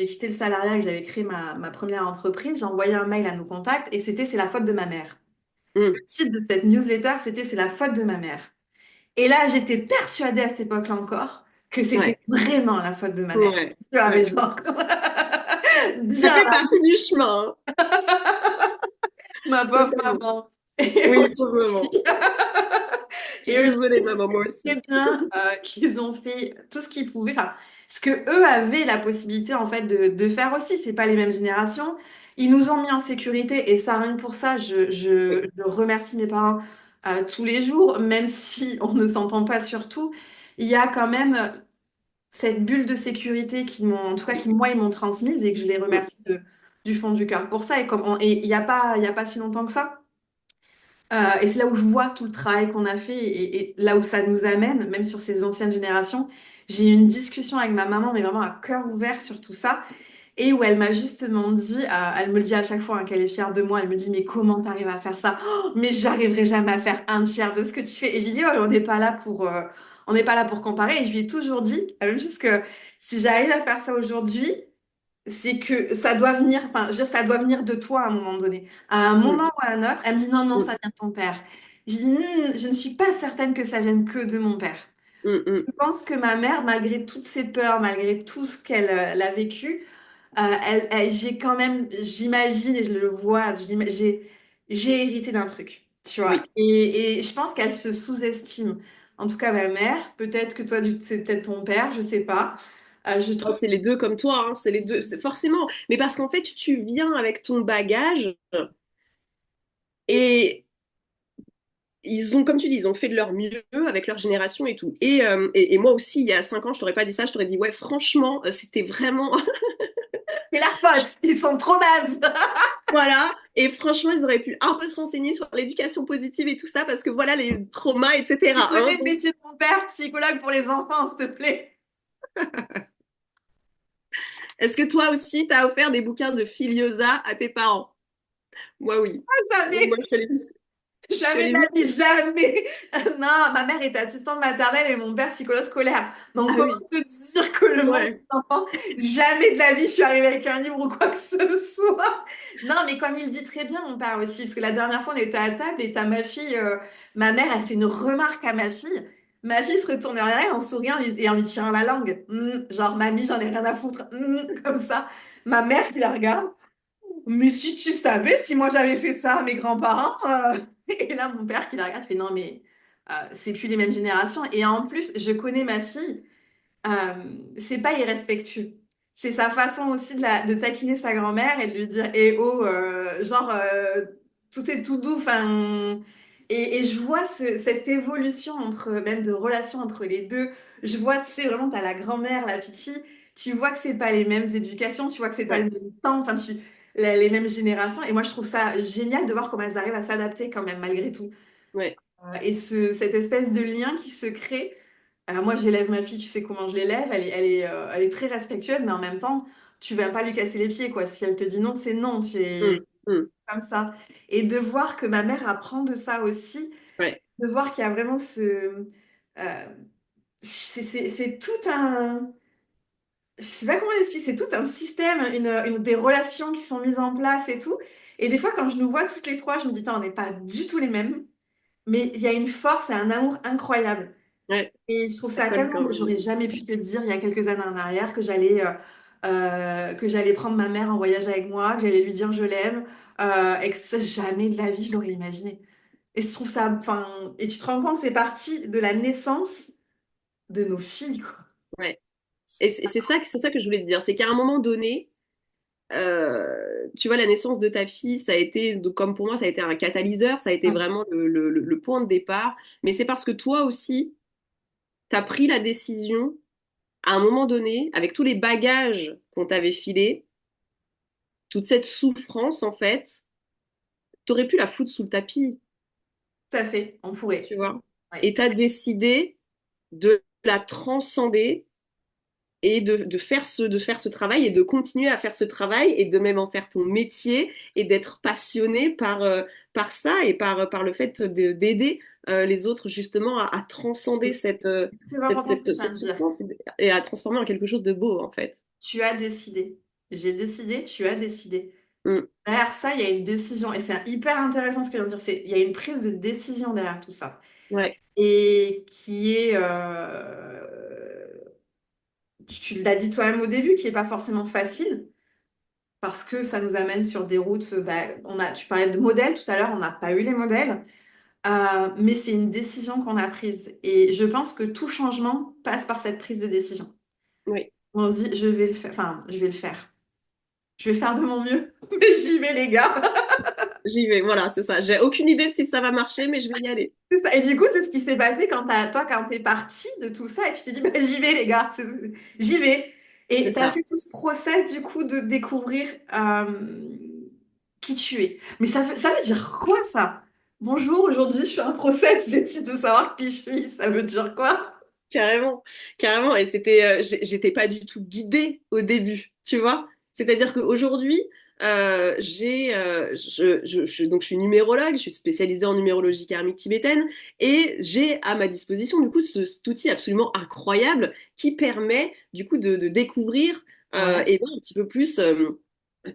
quitté le salariat et que j'avais créé ma première entreprise. J'ai envoyé un mail à nos contacts et c'était c'est la faute de ma mère. Le Mm, titre de cette newsletter, c'était c'est la faute de ma mère. Et là, j'étais persuadée à cette époque-là encore que c'était ouais, vraiment la faute de ma mère. ouais, Tu vois, mais ouais. genre, Ça bien fait partie du chemin, hein. ma pauvre Totalement. maman. Et Oui, aussi, probablement. et aussi, Désolée, je maman, moi sais très aussi. bien qu'ils ont fait tout ce qu'ils pouvaient, enfin, ce que eux avaient la possibilité en fait de faire aussi. C'est pas les mêmes générations. Ils nous ont mis en sécurité et ça, rien que pour ça, Oui, je remercie mes parents tous les jours, même si on ne s'entend pas sur tout. Il y a quand même cette bulle de sécurité qui m'ont, en tout cas, qui oui. moi, ils m'ont transmise et que je les Mm, remercie du fond du cœur pour ça. Et il y a pas si longtemps que ça. Et c'est là où je vois tout le travail qu'on a fait et là où ça nous amène, même sur ces anciennes générations. J'ai eu une discussion avec ma maman, mais vraiment à cœur ouvert sur tout ça. Et où elle m'a justement dit, elle me le dit à chaque fois hein, qu'elle est fière de moi, elle me dit, mais comment t'arrives à faire ça? Oh, mais j'arriverai jamais à faire un tiers de ce que tu fais. Et j'ai dit, oh, on n'est pas là pour comparer. Et je lui ai toujours dit, la même chose que si j'arrive à faire ça aujourd'hui, c'est que ça doit venir, enfin, je veux dire, ça doit venir de toi à un moment donné. À un moment mm, ou à un autre, elle me dit, non, non, ça mm, vient de ton père. Je dis, je ne suis pas certaine que ça vienne que de mon père. mm, Je mm. pense que ma mère, malgré toutes ses peurs, malgré tout ce qu'elle a vécu, j'ai quand même, j'imagine et je le vois, j'ai hérité d'un truc, tu vois. Oui. Et je pense qu'elle se sous-estime. En tout cas, ma mère, peut-être que toi, c'est peut-être ton père, je sais pas. Je Oh, trouve c'est les deux comme toi, hein, c'est les deux, forcément. Mais parce qu'en fait, tu viens avec ton bagage et ils ont, comme tu dis, ils ont fait de leur mieux avec leur génération et tout. Et moi aussi, il y a 5 ans, je t'aurais pas dit ça, je t'aurais dit, ouais, franchement, c'était vraiment. c'est leur faute, ils sont trop nazes. Voilà. Et franchement, ils auraient pu un peu se renseigner sur l'éducation positive et tout ça, parce que voilà, les traumas, Tu etc. Hein. connais le Donc, métier de mon père, psychologue pour les enfants, s'il te plaît. est-ce que toi aussi, t'as offert des bouquins de Filiosa à tes parents? Moi, oui. Moi, Jamais. je suis Jamais allée de la vite. vie, jamais. Non, ma mère est assistante maternelle et mon père psychologue scolaire. Donc, Ah comment oui. te dire que le monde des Ouais. enfants, jamais de la vie, je suis arrivée avec un livre ou quoi que ce soit. Non, mais comme il dit très bien, mon père aussi, parce que la dernière fois, on était à table et t'as ma fille, ma mère, elle fait une remarque à ma fille. Ma fille se retourne vers elle en souriant et en lui tirant la langue. Genre, mamie, j'en ai rien à foutre. Comme ça. Ma mère qui la regarde. Mais si tu savais, si moi j'avais fait ça à mes grands-parents. Et là, mon père qui la regarde fait non, mais c'est plus les mêmes générations. Et en plus, je connais ma fille. C'est pas irrespectueux. C'est sa façon aussi de taquiner sa grand-mère et de lui dire eh oh, tout est tout doux. Enfin, et je vois cette évolution même de relation entre les deux. Je vois, tu sais, vraiment, tu as la grand-mère, la petite fille. Tu vois que c'est pas les mêmes éducations, tu vois que c'est pas le Ouais, même temps, enfin, les mêmes générations. Et moi, je trouve ça génial de voir comment elles arrivent à s'adapter quand même, malgré tout. ouais. Et cette espèce de lien qui se crée. Alors moi, j'élève ma fille, tu sais comment je l'élève, elle est très respectueuse, mais en même temps, tu vas pas lui casser les pieds, quoi. Si elle te dit non, c'est non, tu es Mm, mm. comme ça. Et de voir que ma mère apprend de ça aussi, Ouais, de voir qu'il y a vraiment c'est tout un... Je sais pas comment l'expliquer, c'est tout un système, des relations qui sont mises en place et tout. Et des fois, quand je nous vois toutes les trois, je me dis, Tain, on n'est pas du tout les mêmes, mais il y a une force et un amour incroyable. ouais, Et je trouve ça ça colle tellement quand beau. même. J'aurais jamais pu te le dire il y a quelques années en arrière que j'allais prendre ma mère en voyage avec moi, que j'allais lui dire je l'aime, et que ça, jamais de la vie je l'aurais imaginé. Et je trouve ça, enfin, et tu te rends compte, c'est parti de la naissance de nos filles, quoi. Ouais. Et c'est ça que je voulais te dire, c'est qu'à un moment donné, tu vois, la naissance de ta fille, ça a été, donc, comme pour moi, ça a été un catalyseur, ça a été Mm. vraiment le point de départ. Mais c'est parce que toi aussi, tu as pris la décision, à un moment donné, avec tous les bagages qu'on t'avait filés, toute cette souffrance, en fait, t'aurais pu la foutre sous le tapis, Tout à fait, on pourrait. tu vois. Ouais. Et tu as décidé de la transcender et de faire ce travail et de continuer à faire ce travail et de même en faire ton métier et d'être passionné par ça et par le fait d'aider les autres justement à transcender C'est très important ce que tu viens cette de dire. souffrance et à transformer en quelque chose de beau en fait. Tu as décidé. J'ai décidé, tu as décidé. Mm. Derrière ça, il y a une décision. Et c'est hyper intéressant ce que je viens de dire. Il y a une prise de décision derrière tout ça. Ouais, Et qui est, tu l'as dit toi-même au début, qui n'est pas forcément facile. Parce que ça nous amène sur des routes. Bah, tu parlais de modèles tout à l'heure, on n'a pas eu les modèles. Mais c'est une décision qu'on a prise. Et je pense que tout changement passe par cette prise de décision. oui, On se dit, je vais le faire. Enfin, je vais le faire. Je vais faire de mon mieux. Mais j'y vais, les gars. j'y vais, voilà, c'est ça. J'ai aucune idée de si ça va marcher, mais je vais y aller. C'est ça. Et du coup, c'est ce qui s'est passé quand t'es parti de tout ça et tu t'es dit, bah, j'y vais, les gars, j'y vais. C'est Et t'as ça. fait tout ce process, du coup, de découvrir qui tu es. Mais ça veut dire quoi, ça? Bonjour, aujourd'hui, je fais un process, j'essaie de savoir qui je suis. Ça veut dire quoi? Carrément, carrément. Et j'étais pas du tout guidée au début, tu vois. C'est-à-dire qu'aujourd'hui, donc je suis numérologue, je suis spécialisée en numérologie karmique tibétaine, et j'ai à ma disposition du coup cet outil absolument incroyable qui permet du coup de découvrir Ouais. et voir un petit peu plus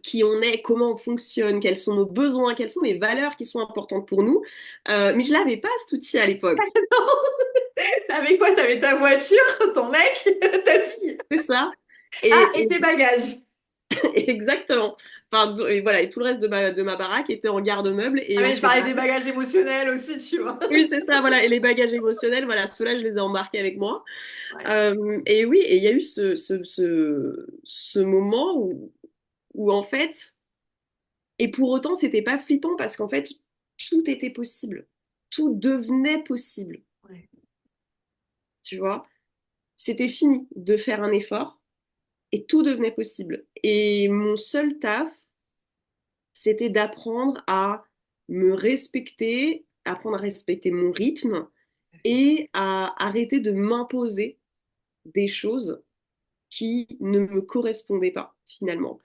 qui on est, comment on fonctionne, quels sont nos besoins, quelles sont les valeurs qui sont importantes pour nous. Mais je l'avais pas cet outil à l'époque. T'avais quoi? T'avais ta voiture, ton mec, ta fille. C'est ça. Ah, Et, et tes bagages. exactement. Enfin, et voilà, et tout le reste de ma baraque était en garde-meuble Ah, et on mais je s'est parlais des barré. bagages émotionnels aussi, tu vois. Oui, c'est ça, voilà. Et les bagages émotionnels, voilà, ceux-là, je les ai embarqués avec moi. Ouais. Et oui, et il y a eu ce moment où, en fait, et pour autant, c'était pas flippant parce qu'en fait, tout était possible. Tout devenait possible, Ouais. tu vois. C'était fini de faire un effort et tout devenait possible. Et mon seul taf, c'était d'apprendre à me respecter, apprendre à respecter mon rythme et à arrêter de m'imposer des choses qui ne me correspondaient pas finalement.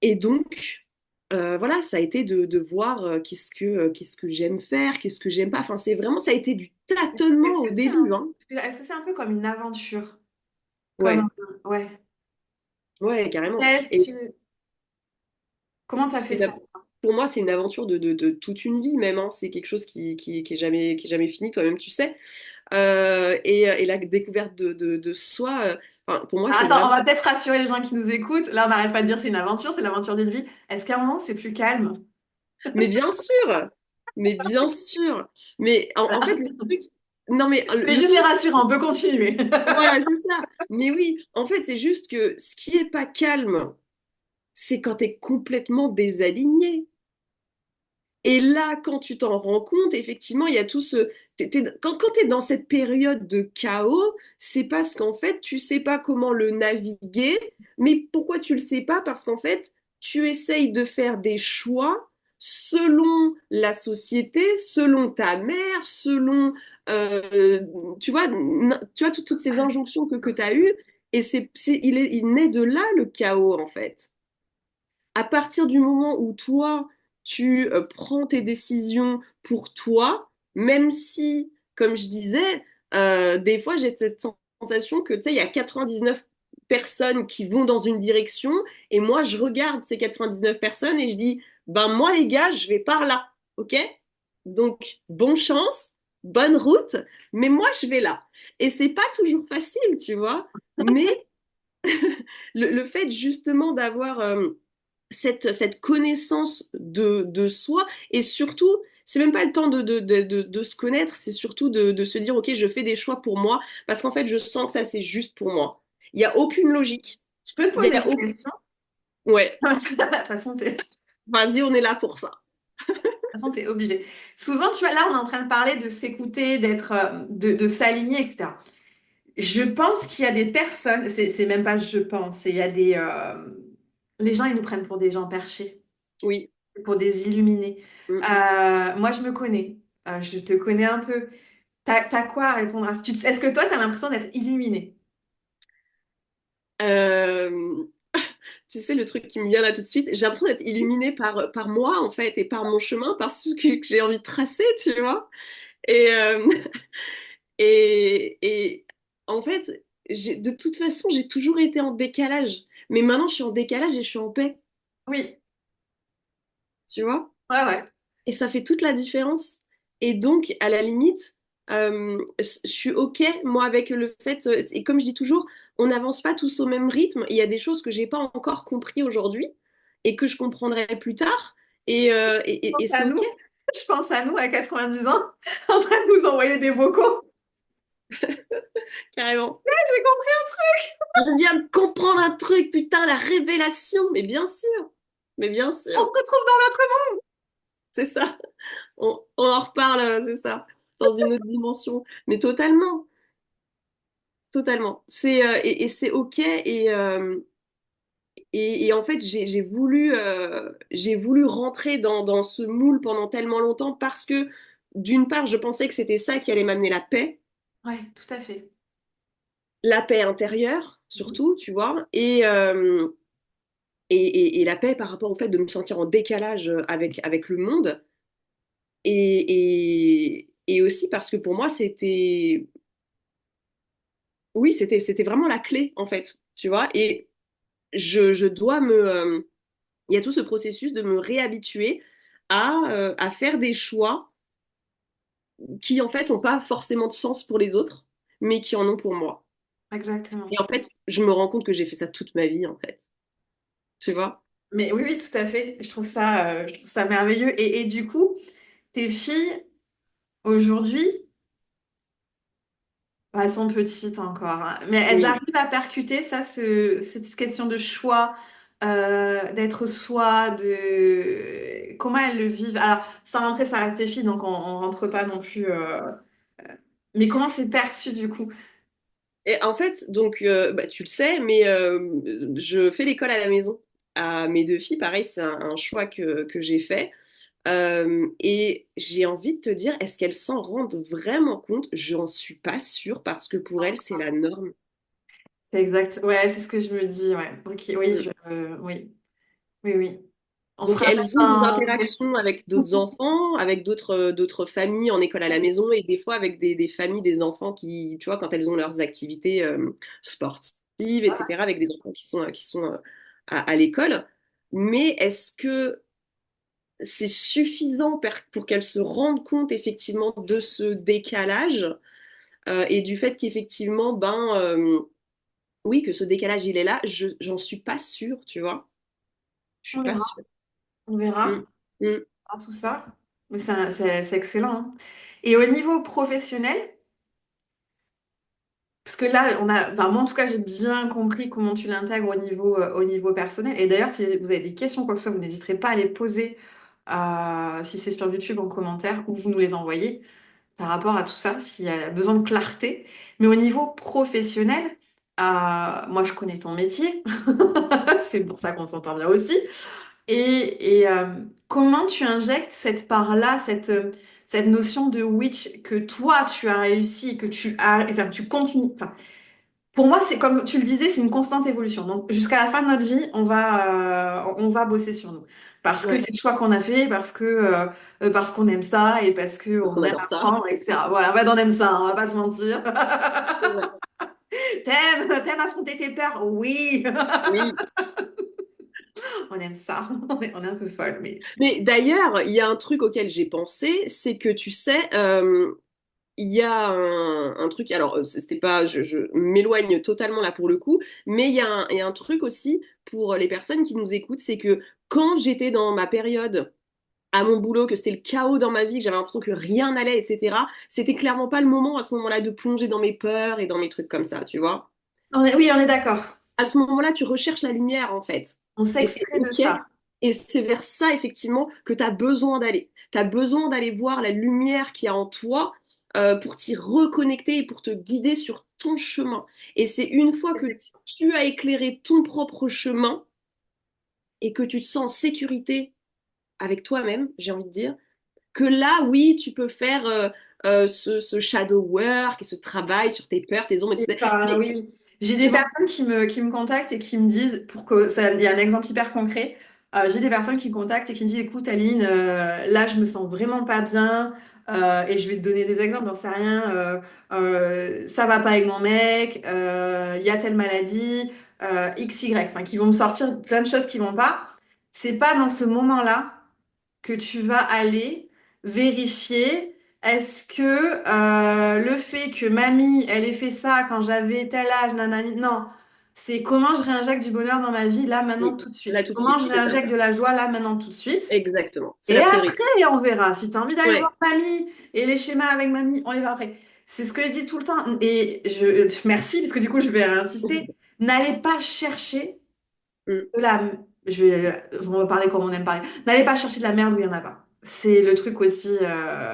Et donc, voilà, ça a été de voir qu'est-ce que j'aime faire, qu'est-ce que j'aime pas. Enfin, c'est vraiment, ça a été du tâtonnement Est-ce au que c'est début, hein. est-ce que c'est un peu comme une aventure? Comme Ouais, ouais. ouais, carrément. Test, Et comment t'as fait c'est ça? pour moi, c'est une aventure de toute une vie même, hein. C'est quelque chose qui est jamais fini, toi-même tu sais. Et la découverte de soi, enfin, pour moi, c'est Attends, on vraiment... va peut-être rassurer les gens qui nous écoutent. Là, on n'arrête pas de dire c'est une aventure, c'est l'aventure d'une vie. Est-ce qu'à un moment, c'est plus calme? Mais bien sûr, mais bien sûr. Mais en fait, Voilà. le truc... Non, mais Mais le juste les truc, rassurer, on peut continuer. voilà, c'est ça. Mais oui, en fait, c'est juste que ce qui est pas calme, c'est quand t'es complètement désaligné. Et là, quand tu t'en rends compte, effectivement, il y a tout ce... quand tu es dans cette période de chaos, c'est parce qu'en fait, tu sais pas comment le naviguer. Mais pourquoi tu le sais pas? Parce qu'en fait, tu essayes de faire des choix selon la société, selon ta mère, selon, euh, tu vois toutes ces injonctions que tu as eues. Et il naît de là le chaos, en fait. À partir du moment où toi, tu prends tes décisions pour toi, même si, comme je disais, des fois j'ai cette sensation que, tu sais, il y a 99 personnes qui vont dans une direction, et moi, je regarde ces 99 personnes et je dis, ben moi, les gars, je vais par là, ok? Donc, bonne chance, bonne route, mais moi, je vais là. Et c'est pas toujours facile, tu vois, mais le fait justement d'avoir cette connaissance de soi et surtout, c'est même pas le temps de se connaître, c'est surtout de se dire, ok, je fais des choix pour moi parce qu'en fait, je sens que ça, c'est juste pour moi. Il n'y a aucune logique. Je peux te Il y poser a une aucun... question? Ouais, De toute façon, vas-y, on est là pour ça. t'es obligé. Souvent, tu vois, là, on est en train de parler de s'écouter, de s'aligner, etc. Je pense qu'il y a des personnes, c'est même pas je pense, il y a les gens, ils nous prennent pour des gens perchés, Oui. pour des illuminés. Mm. Moi, je me connais. Je te connais un peu. T'as quoi à répondre à ça? Est-ce que toi, t'as l'impression d'être illuminé? Euh, Tu sais, le truc qui me vient là tout de suite, j'ai l'impression d'être illuminée par moi, en fait, et par mon chemin, par ce que j'ai envie de tracer, tu vois. Et, et en fait, de toute façon, j'ai toujours été en décalage. Mais maintenant, je suis en décalage et je suis en paix, Oui, tu vois? ouais, ouais. Et ça fait toute la différence. Et donc, à la limite, je suis OK, moi, avec le fait, et comme je dis toujours, on n'avance pas tous au même rythme. Il y a des choses que j'ai pas encore compris aujourd'hui et que je comprendrai plus tard. Et Je pense c'est à OK, nous. Je pense à nous à 90 ans, en train de nous envoyer des vocaux. carrément. J'ai compris. Je viens de comprendre un truc, putain, la révélation. Mais bien sûr, mais bien On se sûr, retrouve dans l'autre c'est ça. On en reparle, c'est ça, dans une autre dimension. Mais totalement, totalement. Et c'est OK. Et en fait, j'ai voulu rentrer dans ce moule pendant tellement longtemps parce que, d'une part, je pensais que c'était ça qui allait m'amener monde. Ouais, tout à fait. la paix intérieure, Mhm. surtout, tu vois, et la paix par rapport au fait de me sentir en décalage avec le monde. Et aussi parce que pour moi, oui, c'était vraiment la clé, en fait, tu vois. Et je dois il y a tout ce processus de me réhabituer à faire des choix qui, en fait, n'ont pas forcément de sens pour les autres, mais qui en ont pour moi. Exactement. Et en fait, je me rends compte que j'ai fait ça toute ma vie, en fait. Tu vois? Mais oui, oui, tout à fait. Je trouve ça merveilleux. Et du coup, tes filles, aujourd'hui, bah, elles sont petites encore, hein, mais elles Oui. arrivent à percuter ça, cette question de choix, d'être soi, de comment elles le vivent. Alors, sans rentrer, ça reste tes filles, donc on rentre pas non plus. Mais comment c'est perçu du coup? Et en fait, donc, bah, tu le sais, mais je fais l'école à la maison. À mes deux filles, pareil, c'est un choix que j'ai fait. Et j'ai envie de te dire, est-ce qu'elles s'en rendent vraiment compte? J'en suis pas sûre parce que pour elles, c'est la norme. C'est exact. Ouais, c'est ce que je me dis. Ouais. Ok. Oui, Mm. oui, oui, oui. On Donc, sera même elles ont des un. interactions avec d'autres enfants, avec d'autres familles en école à la maison et des fois avec des familles, des enfants qui, tu vois, quand elles ont leurs activités sportives, etc., avec des enfants qui sont à l'école. Mais est-ce que c'est suffisant pour qu'elle se rende compte effectivement de ce décalage et du fait qu'effectivement, oui, que ce décalage il est là. J'en suis pas sûre, tu vois. Je suis On pas verra. sûre. On verra Mm, mm. tout ça. Mais c'est excellent, hein. Et au niveau professionnel, parce que là, enfin, moi en tout cas, j'ai bien compris comment tu l'intègres au niveau personnel. Et d'ailleurs, si vous avez des questions, quoi que ce soit, vous n'hésiterez pas à les poser, si c'est sur YouTube en commentaire, ou vous nous les envoyez par rapport à tout ça, s'il y a besoin de clarté. Mais au niveau professionnel, moi je connais ton métier, c'est pour ça qu'on s'entend bien aussi. Comment tu injectes cette part-là, cette notion de witch que toi tu as réussi, que tu as, enfin tu continues. Enfin, pour moi, c'est comme tu le disais, c'est une constante évolution. Donc jusqu'à la fin de notre vie, on va bosser sur nous. Parce que Ouais, c'est le choix qu'on a fait, parce qu'on aime ça et parce parce qu'on qu'on aime adore ça. apprendre, etc. Voilà, en fait, on aime ça, on va pas se mentir. C'est vrai. T'aimes affronter tes peurs? Oui, Oui. on aime ça. On est un peu folle, mais Mais d'ailleurs, il y a un truc auquel j'ai pensé, c'est que tu sais, il y a un truc, alors c'était pas, je m'éloigne totalement là pour le coup, mais il y a un truc aussi pour les personnes qui nous écoutent, c'est que quand j'étais dans ma période à mon boulot, que c'était le chaos dans ma vie, que j'avais l'impression que rien n'allait, etc., c'était clairement pas le moment à ce moment-là de plonger dans mes peurs et dans mes trucs comme ça, tu vois. oui, on est d'accord. À ce moment-là, tu recherches la lumière, en fait. On Et c'est s'extrait de OK. ça. Et c'est vers ça, effectivement, que tu as besoin d'aller. Tu as besoin d'aller voir la lumière qu'il y a en toi pour t'y reconnecter et pour te guider sur ton chemin. Et c'est une fois que Effectivement. tu as éclairé ton propre chemin et que tu te sens en sécurité avec toi-même, j'ai envie de dire, que là, oui, tu peux faire ce shadow work et ce travail sur tes peurs, tes ombres, C'est etc. pas, Mais oui, oui. J'ai tu des vois, personnes qui me contactent et qui me disent, pour que ça, il y a un exemple hyper concret. J'ai des personnes qui me contactent et qui me disent, écoute, Aline, là, je me sens vraiment pas bien. Et je vais te donner des exemples, j'en sais rien. Ça va pas avec mon mec. Il y a telle maladie. XY. Enfin, qui vont me sortir plein de choses qui vont pas. C'est pas dans ce moment-là que tu vas aller vérifier est-ce que le fait que mamie, elle ait fait ça quand j'avais tel âge, nanani, non, c'est comment je réinjecte du bonheur dans ma vie là, maintenant, oui, tout de là suite. tout de Comment suite, je c'est ça. réinjecte de la joie là, maintenant, tout de suite. Exactement. C'est Et la priorité. après, on verra. Si tu as envie d'aller voir Ouais. mamie et les schémas avec mamie, on les va après. C'est ce que je dis tout le temps. Et merci, parce que du coup, je vais insister. N'allez pas chercher Mm. la, on va parler comme on aime parler. N'allez pas chercher de la merde où il n'y en a pas. C'est le truc aussi.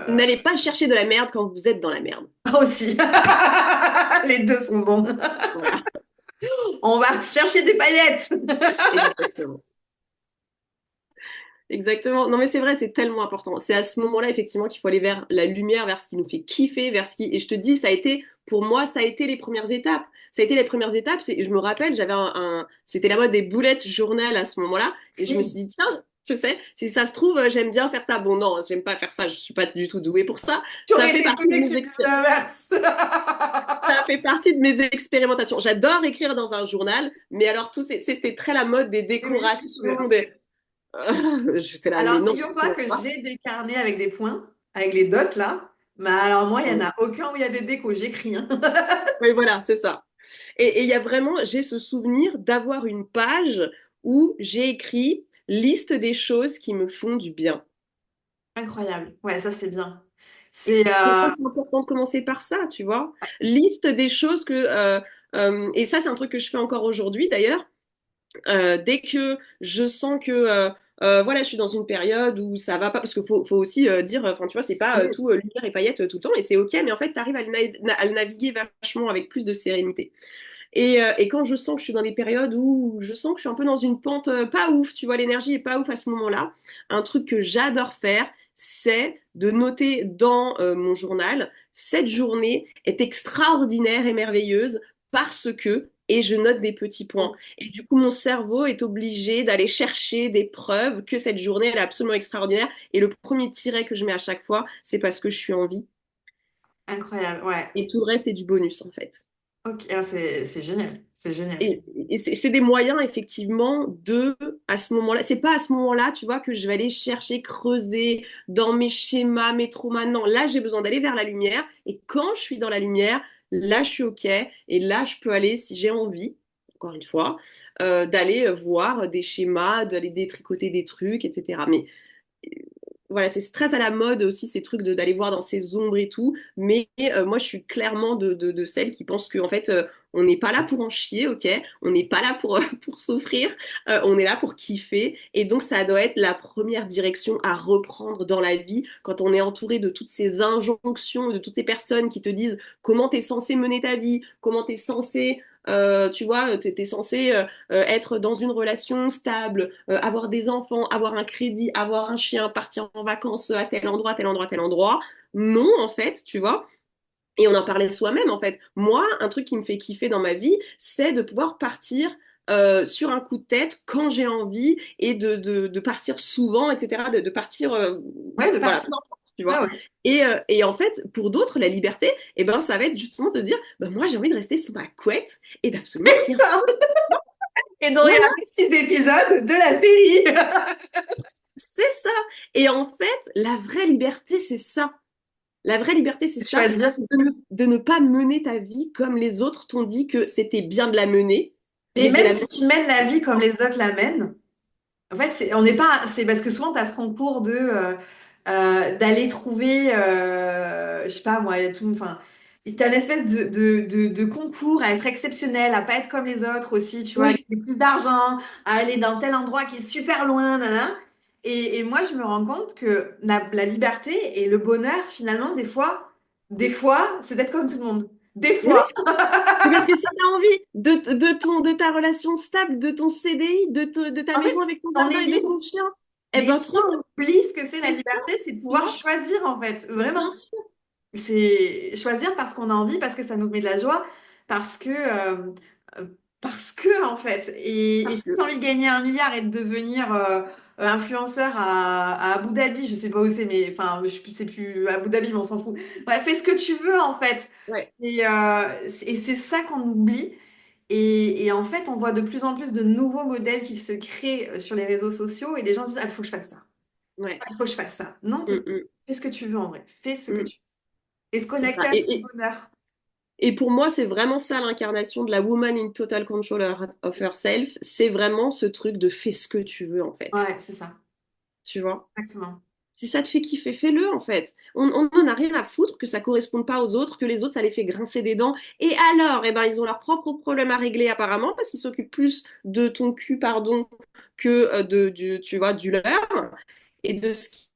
N'allez pas chercher de la merde quand vous êtes dans la merde. Aussi. Les deux sont bons. Voilà, On va chercher des paillettes. exactement. Exactement. Non, mais c'est vrai, c'est tellement important. C'est à ce moment-là, effectivement, qu'il faut aller vers la lumière, vers ce qui nous fait kiffer, vers ce qui... Et je te dis, ça a été, pour moi, ça a été les premières étapes. Ça a été les premières étapes. Je me rappelle, j'avais c'était la mode des bullet journal à ce moment-là. Et je me suis Oui. dit, tiens, tu sais, si ça se trouve, j'aime bien faire ça. Bon, non, j'aime pas faire ça. Je suis pas du tout douée pour ça. Tu Ça aurais fait été partie de étonné que mes tu dises l'inverse. Ça fait partie de mes expérimentations. J'adore écrire dans un journal, mais alors c'était très la mode des Oui, je me décorations, souviens. des... J'étais là, mais Alors, non, figure-toi absolument que pas. j'ai des carnets avec des points, avec les dots là. Mais alors, moi, il n'y en Mm. a aucun où il y a des décos. J'écris, hein. Oui, voilà, c'est ça. Et il y a vraiment, j'ai ce souvenir d'avoir une page où j'ai écrit liste des choses qui me font du bien. Incroyable. Ouais, ça, c'est bien. Et C'est. pour moi, c'est important de commencer par ça, tu vois. Liste des choses que... et ça, c'est un truc que je fais encore aujourd'hui, d'ailleurs. Dès que je sens que voilà, je suis dans une période où ça va pas, parce qu'il faut aussi dire, enfin, tu vois, c'est pas Oui. tout lumière et paillettes tout le temps, et c'est ok, mais en fait, tu arrives à le naviguer vachement avec plus de sérénité. Et quand je sens que je suis dans des périodes où je sens que je suis un peu dans une pente pas ouf, tu vois, l'énergie est pas ouf à ce moment-là, un truc que j'adore faire, c'est de noter dans mon journal, cette journée est extraordinaire et merveilleuse parce que, et je note des petits points. Et du coup, mon cerveau est obligé d'aller chercher des preuves que cette journée, elle est absolument extraordinaire. Et le premier tiret que je mets à chaque fois, c'est parce que je suis en vie. Incroyable. Ouais. Et tout le reste est du bonus, en fait. Ok, c'est génial. C'est génial. Et c'est des moyens, effectivement, à ce moment-là, c'est pas à ce moment-là, tu vois, que je vais aller chercher, creuser dans mes schémas, mes traumas. Non, là, j'ai besoin d'aller vers la lumière. Et quand je suis dans la lumière, là, je suis OK. Et là, je peux aller, si j'ai envie, encore une fois, d'aller voir des schémas, d'aller détricoter des trucs, etc. Mais voilà, c'est très à la mode aussi ces trucs d'aller voir dans ces ombres et tout. Mais moi, je suis clairement de celles qui pensent qu'en fait, on n'est pas là pour en chier, ok? On n'est pas là pour, pour souffrir. On est là pour kiffer. Et donc, ça doit être la première direction à reprendre dans la vie quand on est entouré de toutes ces injonctions, de toutes ces personnes qui te disent comment t'es censé mener ta vie, comment t'es censé tu vois, t'es censé être dans une relation stable, avoir des enfants, avoir un crédit, avoir un chien, partir en vacances à tel endroit, tel endroit, tel endroit. Non, en fait, tu vois. Et on en parlait soi-même, en fait. Moi, un truc qui me fait kiffer dans ma vie, c'est de pouvoir partir sur un coup de tête quand j'ai envie et de partir souvent, etc. De partir, Ouais, de voilà, partir. peu importe, tu Ouais, vois. ouais. Et en fait, pour d'autres, la liberté, eh ben, ça va être justement de dire, ben, moi, j'ai envie de rester sous ma couette et d'absolument C'est rien. ça. Et de Voilà, regarder 6 épisodes de la série. c'est ça. Et en fait, la vraie liberté, c'est ça. La vraie liberté, c'est ça, Choisir. de ne pas mener ta vie comme les autres t'ont dit que c'était bien de la mener, Et mais de même la si mener. tu mènes la vie comme les autres la mènent, en fait, on n'est pas, c'est parce que souvent, tu as ce concours d'aller trouver, je sais pas moi, tout, enfin, tu as une espèce de concours à être exceptionnel, à pas être comme les autres aussi, tu vois, à Oui, gagner plus d'argent, à aller dans tel endroit qui est super loin, nanana. Et moi, je me rends compte que la liberté et le bonheur, finalement, des fois, c'est d'être comme tout le monde. Des oui, fois. c'est parce que si tu as envie de ta relation stable, de ton CDI, de ta En fait, maison avec ton on jardin est et de libre. ton chien, eh Mais ben si trop bien, on oublie ce que c'est la c'est ça, liberté, c'est de tu pouvoir vois, choisir en fait, bien vraiment. sûr. C'est choisir parce qu'on a envie, parce que ça nous met de la joie, euh, parce que en fait. Et Parce si tu que, as envie de gagner 1 milliard et de devenir influenceur à Abu Dhabi, je sais pas où c'est, mais enfin, je sais plus Abu Dhabi, mais on s'en fout. Bref, fais ce que tu veux en fait. ouais, Et c'est ça qu'on oublie. Et en fait, on voit de plus en plus de nouveaux modèles qui se créent sur les réseaux sociaux et les gens disent, ah, il faut que je fasse ça. ouais, Ah, il faut que je fasse ça. Non, mm, mm, fais ce que tu veux en vrai. Fais ce que mm, tu veux. Et se c'est ça. connecter à ce bonheur. Et pour moi, c'est vraiment ça l'incarnation de la woman in total control of herself. C'est vraiment ce truc de fais ce que tu veux, en fait. Ouais, c'est ça. Tu vois? Exactement. Si ça te fait kiffer, fais-le, en fait. On n'en a rien à foutre que ça corresponde pas aux autres, que les autres, ça les fait grincer des dents. Et alors, eh ben, ils ont leurs propres problèmes à régler, apparemment, parce qu'ils s'occupent plus de ton cul, pardon, que tu vois, du leur. Et de ce qui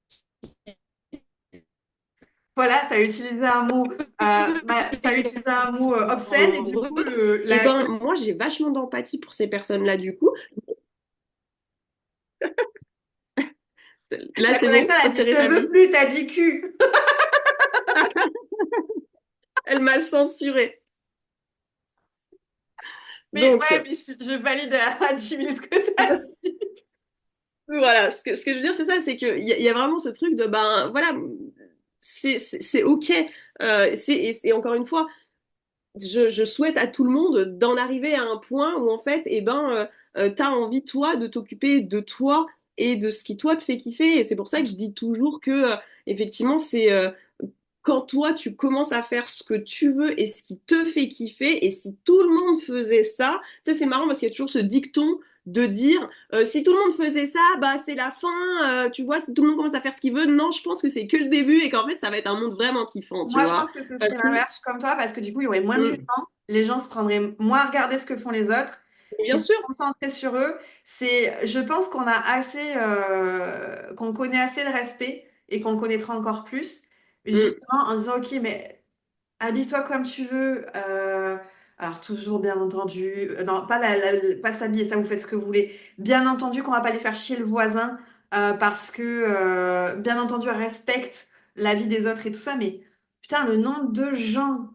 Voilà, tu as utilisé un mot, t'as utilisé un mot obscène et du coup, Eh ben, moi, j'ai vachement d'empathie pour ces personnes-là, du coup. Là, la c'est bon, connexion, elle ça a dit, s'est je te veux rétabli. plus, t'as dit cul. Elle m'a censuré. Mais Donc, ouais, mais je valide à 10 000 ce que t'as dit. voilà, ce que je veux dire, c'est ça, c'est qu'il y a vraiment ce truc de, ben, voilà, c'est OK. Et encore une fois, je souhaite à tout le monde d'en arriver à un point où, en fait, eh ben, t'as envie, toi, de t'occuper de toi et de ce qui, toi, te fait kiffer. Et c'est pour ça que je dis toujours que, effectivement, c'est quand toi, tu commences à faire ce que tu veux et ce qui te fait kiffer, et si tout le monde faisait ça, tu sais, c'est marrant parce qu'il y a toujours ce dicton de dire si tout le monde faisait ça, bah c'est la fin, tu vois, si tout le monde commence à faire ce qu'il veut. Non, je pense que c'est que le début et qu'en fait, ça va être un monde vraiment kiffant, tu Moi, je vois. pense que ce Parce serait que, l'inverse, je suis comme toi, parce que du coup, il y aurait moins de mm, jugement, les gens se prendraient moins à regarder ce que font les autres et bien se sûr, concentrer sur eux. Je pense qu'on a assez, qu'on connaît assez le respect et qu'on le connaîtra encore plus. Mais mm, justement, en disant, OK, mais habille-toi comme tu veux. Alors, toujours, bien entendu, non, pas s'habiller, ça, vous faites ce que vous voulez. Bien entendu qu'on va pas aller faire chier le voisin parce que, bien entendu, respecte la vie des autres et tout ça. Mais putain, le nombre de gens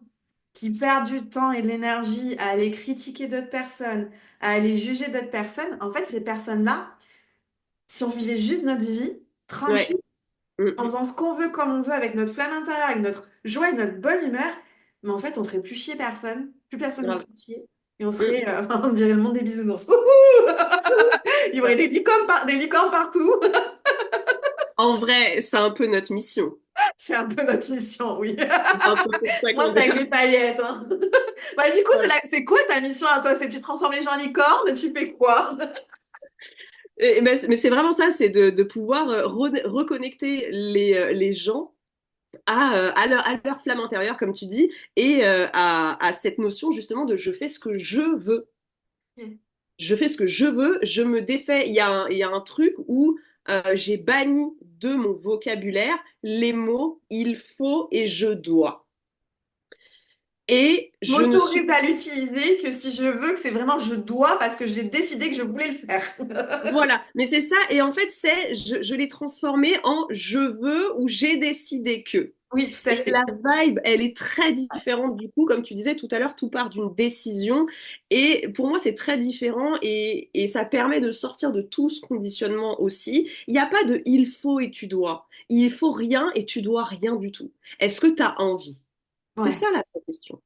qui perdent du temps et de l'énergie à aller critiquer d'autres personnes, à aller juger d'autres personnes, en fait, ces personnes-là, si on vivait juste notre vie, tranquille, ouais, mm, en faisant ce qu'on veut, comme on veut, avec notre flamme intérieure, avec notre joie et notre bonne humeur, mais en fait, on ferait plus chier personne, plus personne nous grave. ferait chier. Et on Mm. serait, on dirait le monde des bisounours. Wouhou. Il y aurait des licornes partout. En vrai, c'est un peu notre mission. C'est un peu notre mission, oui. C'est un peu pour ça Moi, qu'on c'est est avec les paillettes, hein. Bah, du coup, là. c'est quoi ta mission à toi? C'est tu transformes les gens en licorne? Tu fais quoi? Mais c'est vraiment ça, c'est de pouvoir reconnecter les gens à leur flamme intérieure, comme tu dis, et à cette notion justement de je fais ce que je veux. Je fais ce que je veux, je me défais. Il y a un truc où j'ai banni de mon vocabulaire les mots il faut et je dois. Et je ne suis M'autorise à l'utiliser que si je veux, que c'est vraiment je dois parce que j'ai décidé que je voulais le faire. Voilà, mais c'est ça, et en fait, je l'ai transformé en je veux ou j'ai décidé que. Oui, tout à Et la fait. vibe, elle est très différente du coup, comme tu disais tout à l'heure, tout part d'une décision. Et pour moi, c'est très différent et ça permet de sortir de tout ce conditionnement aussi. Il n'y a pas de il faut et tu dois. Il faut rien et tu dois rien du tout. Est-ce que tu as envie? C'est Ouais. ça la vraie question.